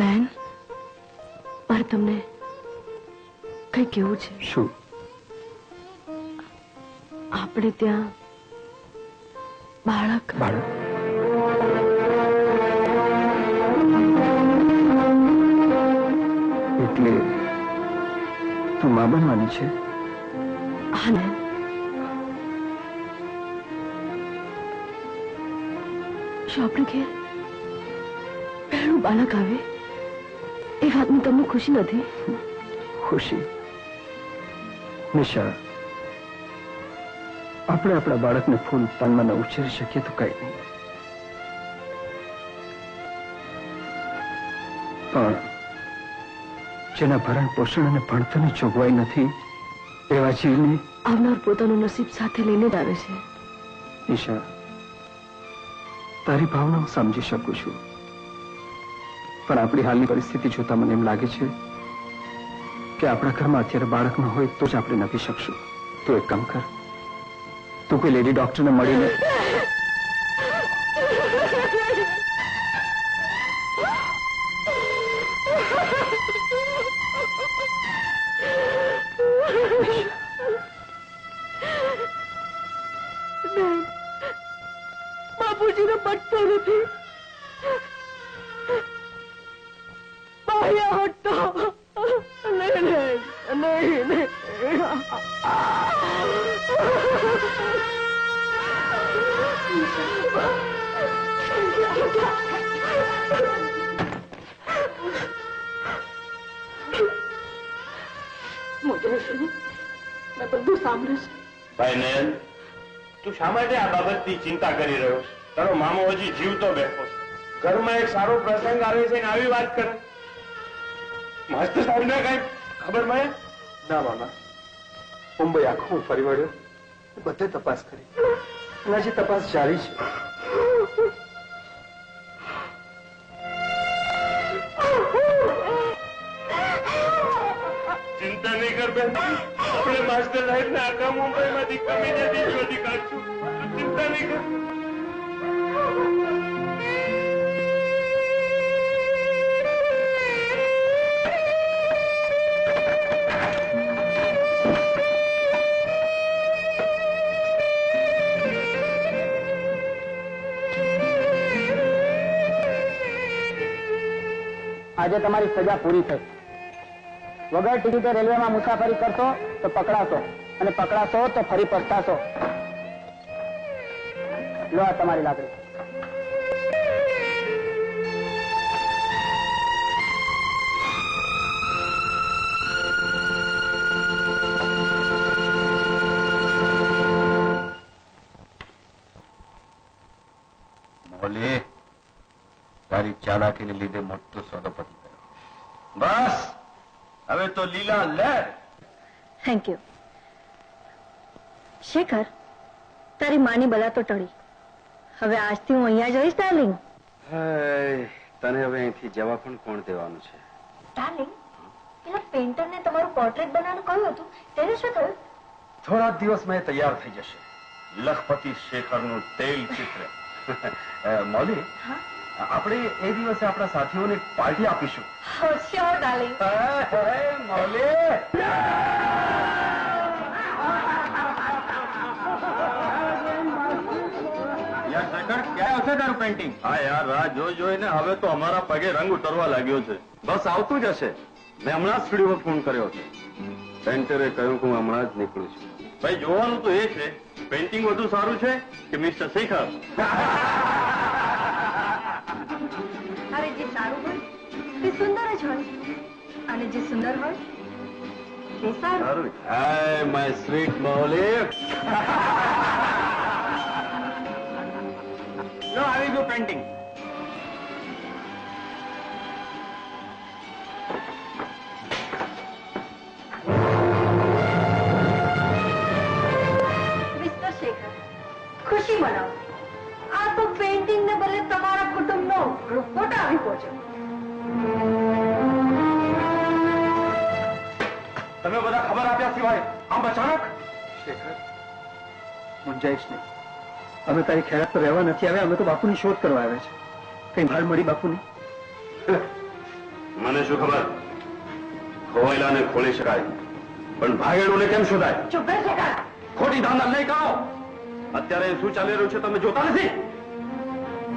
નયન, મારે તમને કઈ કેવું છે. શું? આપણે ત્યાં બાળક એટલે તું મા બનવાની છે? હા નયન, શું આપણે ઘેર પહેલું બાળક આવે એ વાતની તમને ખુશી નથી? ખુશી? નિશા, આપણે આપણા બાળકને ફૂલ પાનમાં ન ઉછેરી શકીએ તો કઈ નહીં, પણ જેના ભરણ પોષણ અને ભણતરની જોગવાઈ નથી એવા જીવને આવનાર પોતાનું નસીબ સાથે લઈને જ આવે છે. નિશા, તારી ભાવના હું સમજી શકું છું, પણ આપણી હાલની પરિસ્થિતિ જોતા મને એમ લાગે છે કે આપણા ઘરમાં અત્યારે બાળક ન હોય તો જ આપણે નથી શકશું. તું એક કામ કર, તું કોઈ લેડી ડોક્ટરને મળીને બાપુજીને પટતો નથી. બાહ્યા હટતો નહીં. મેં બધું સાંભળ્યું છે. ભાઈ નયન, તું શા માટે આ બાબતની ચિંતા કરી રહ્યો છે? તારો મામો હજી જીવતો બેઠો છે. ઘરમાં એક સારો પ્રસંગ આવે છે ને આવી વાત કરે. માસ્ટર સાહેબને કઈ ખબર મળે? ના મામા, મુંબઈ આખું ફરી વળ્યો, બધે તપાસ કરી, અને હજી તપાસ જારી છે. ચિંતા નહીં કર બેન, આપણે માસ્ટર સાહેબ ને આખા મુંબઈમાંથી કમી નથી શોધી કાઢશું. ચિંતા નહીં કર. આજે તમારી સજા પૂરી થઈ. વગર ટિકિટે રેલવેમાં મુસાફરી કરશો તો પકડાશો, અને પકડાશો તો ફરી પછતાશો. લો આ તમારી લાકડી. મોલી, તારી ચાલાકીને લીધે મોટો સોદો પતી ગયો. બસ હવે તો લીલા લહેર. Thank you. શેખર, તારી માની બલા તો ટળી. હવે આજથી હું અહીંયા જઈશ ડાર્લિંગ. તને હવે અહીંથી જવા પણ કોણ દેવાનું છે? ડાર્લિંગ, પેલા પેઇન્ટરને તમારું પોર્ટ્રેટ બનાવવાનું કહ્યું હતું તેને શું થયું? થોડા દિવસમાં એ તૈયાર થઈ જશે. લખપતિ શેખરનું તેલ ચિત્ર. મૌલી, આપણે એ દિવસે આપણા સાથીઓને પાર્ટી આપીશું. Sure darling. મૌલી, યાર શેખર, ક્યાં હશે તારું પેઇન્ટિંગ? હા યાર, રાહ જોઈને હવે તો અમારા પગે રંગ ઉતરવા લાગ્યો છે. બસ આવતું જ હશે. મેં હમણાં જ સ્ટુડિયો ફોન કર્યો હતો. પેન્ટરે કહ્યું કે હું હમણાં જ નીકળું છું. ભાઈ, જોવાનું તો એ છે પેઇન્ટિંગ વધુ સારું છે કે મિસ્ટર શેખર. અરે જે સારું હોય તે સુંદર જ હોય અને જે સુંદર હોય તે સારું. Hi my sweet Mauli. લો, આવી ગયું પેઇન્ટિંગ. મિસ્ટર શેખર, ખુશી મનાવો. આ તો પેઇન્ટિંગ ને બદલે તમારા કુટુંબનો ગ્રુપ ફોટો આવી પહોંચ્યો. તમે બધા ખબર આપ્યા સિવાય આમ અચાનક? શેખર, મૂંઝાઈશ નહીં. અમે તારી ખેરાત પર રહેવા નથી આવ્યા, અમે તો બાપુની શોધ કરવા આવ્યા છે. કઈ ભાળ મળી બાપુની? મને શું ખબર? ખોવાયેલાને ખોલી શકાય, પણ ભાગેલુંને કેમ શોધાય? ચૂપ રહે શેખર. ખોટી ધાંધા નહીં કહો. અત્યારે શું ચાલી રહ્યું છે તમે જોતા નથી?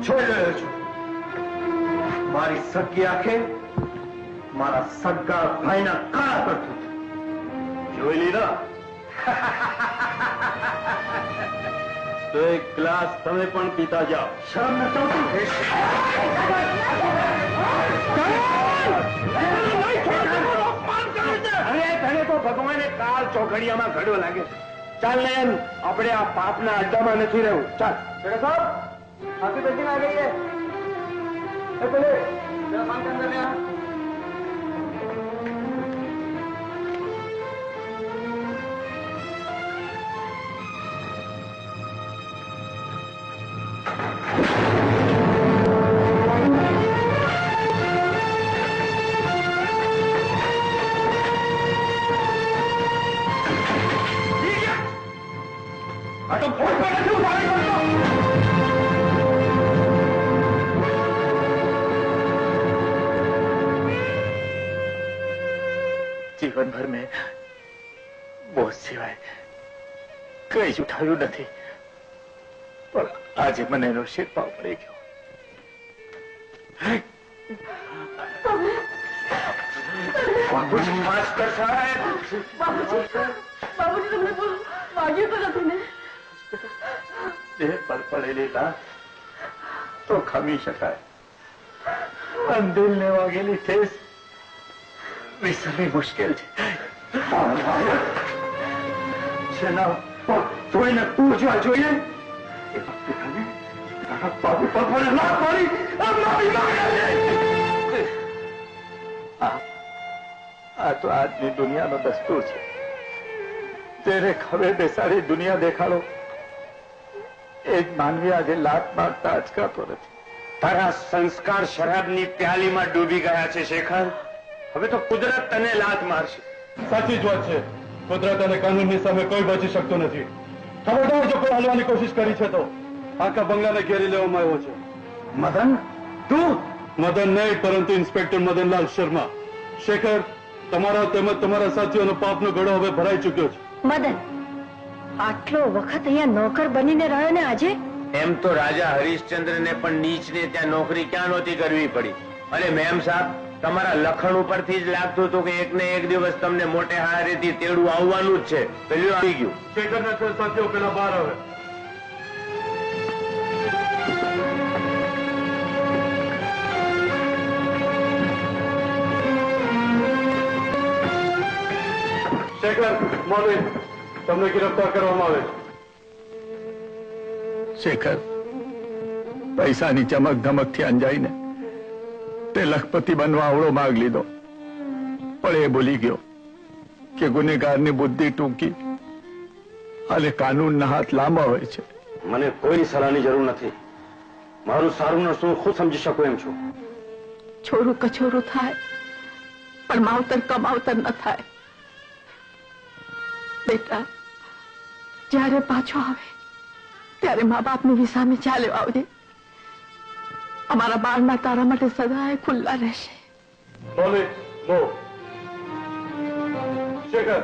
જોઈ રહ્યો છું. મારી સગી આંખે મારા સગા ભાઈના કાળા કરતું જોઈ લીધા? તો એક ગ્લાસ તમે પણ પીતા જાઓ. શરમ ન આવતી? અરે તને તો ભગવાને કાળ ચોઘડિયામાં ઘડો લાગે છે. ચાલ ને એમ, આપણે આ પાપના અડ્ડામાં નથી રહેવું. ચાલ સાહેબ, આપી બેસીને આ ગઈએ. એ પેલે જરા શાંત અંદર લે. जीवन भर में बोझ सिवाय कई જ ઉઠાવ્યું નથી, પણ આજે મને એનો શિરપાવ પડી ગયો. બાબુજી, માસ્ટર સાહેબ. બાબુજી તમને બહુ વાગ્યું તો નથી ને? જે પર પડેલી લાત તો ખમી શકાય, પણ દિલને વાગેલી ઠેસ વિસરવી મુશ્કેલ છે. જેના પગ જોઈને પૂજવા જોઈએ એ પિતાને તારા પગ પર મને લાત મારી મારી માંગે. આ તો આજની દુનિયાનો દસ્તુર છે. તેને ખભે બેસાડી દુનિયા દેખાડો એ જ માનવી આજે લાત મારતા અચકાતો નથી. તારા સંસ્કાર શરાબની પ્યાલીમાં ડૂબી ગયા છે શેખર. હવે તો કુદરત તને લાત મારશે. સાચી જ વાત છે. કુદરત અને કાનૂનની સામે કોઈ બચી શકતો નથી. ખબરદાર જો કોઈ હલવાની કોશિશ કરી છે તો આખા બંગલાને ઘેરી લેવામાં આવ્યો છે. મદન, તું? મદન નહીં, પરંતુ ઇન્સ્પેક્ટર મદનલાલ શર્મા. શેખર, તમારા તેમજ તમારા સાથીઓનો પાપનો ઘડો હવે ભરાઈ ચુક્યો છે. મદન, આટલો વખત અહીંયા નોકર બનીને રહ્યો ને આજે? એમ તો રાજા હરિશ્ચંદ્રને પણ નીચને ત્યાં નોકરી ક્યાં નહોતી કરવી પડી. અને મેમ સાહેબ, તમારા લખણ ઉપરથી જ લાગતું હતું કે એક ને એક દિવસ તમને મોટે હારેથી તેડું આવવાનું જ છે. પેલું આવી ગયું. શેખરના સાથીઓ પેલા બહાર આવે. શેખર, મૌલી, તમને ગિરફ્તાર કરવામાં આવે છે. શેખર પૈસાની ચમક ધમકથી અંજાઈને તે લખપતિ બનવા આવડો માગ લીધો, પણ એ ભૂલી ગયો કે ગુનેગારની બુદ્ધિ ટૂંકી અને કાનૂનના હાથ લાંબા હોય છે. મને કોઈની સલાહની જરૂર નથી. મારું સારું નસું ખુદ સમજી શકું એમ છું. છોરું કછોરું થાય પણ માવતર કમાવતર ન થાય. બેટા, જ્યારે પાછો આવે ત્યારે મા બાપની વિસામે ચાલે આવજે. અમારા બાળના તારા માટે સદાય ખુલ્લા રહેશે. Molly, no. Shaker.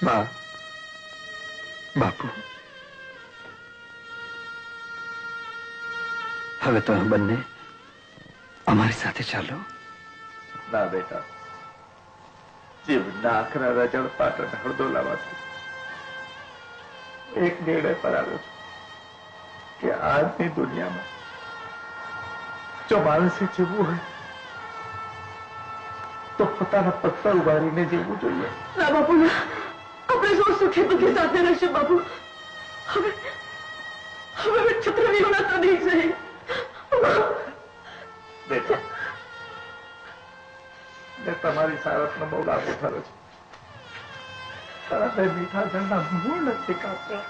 બા, બાપુ, હવે તમે બંને અમારી સાથે ચાલો. ના બેટા, જીવનના આખરા રજળ પાટણ હળદોલામાંથી એક નિર્ણય પર આવ્યો છું કે આજની દુનિયામાં જો માણસે જીવવું હોય તો પોતાના પગ પર ઉભારીને જીવવું જોઈએ. ના બાપુ, ના. આપણે સૌ સુખી દુઃખી સાથે રહેશું બાપુ. હવે હવે છત્રવીઓના તો નહીં સહી. બેટા, મેં તમારી સારસનો બહુ લાભ ઉઠાવ્યો છે. તારા બે મીઠા જળના મૂળ નથી કાપ્યા.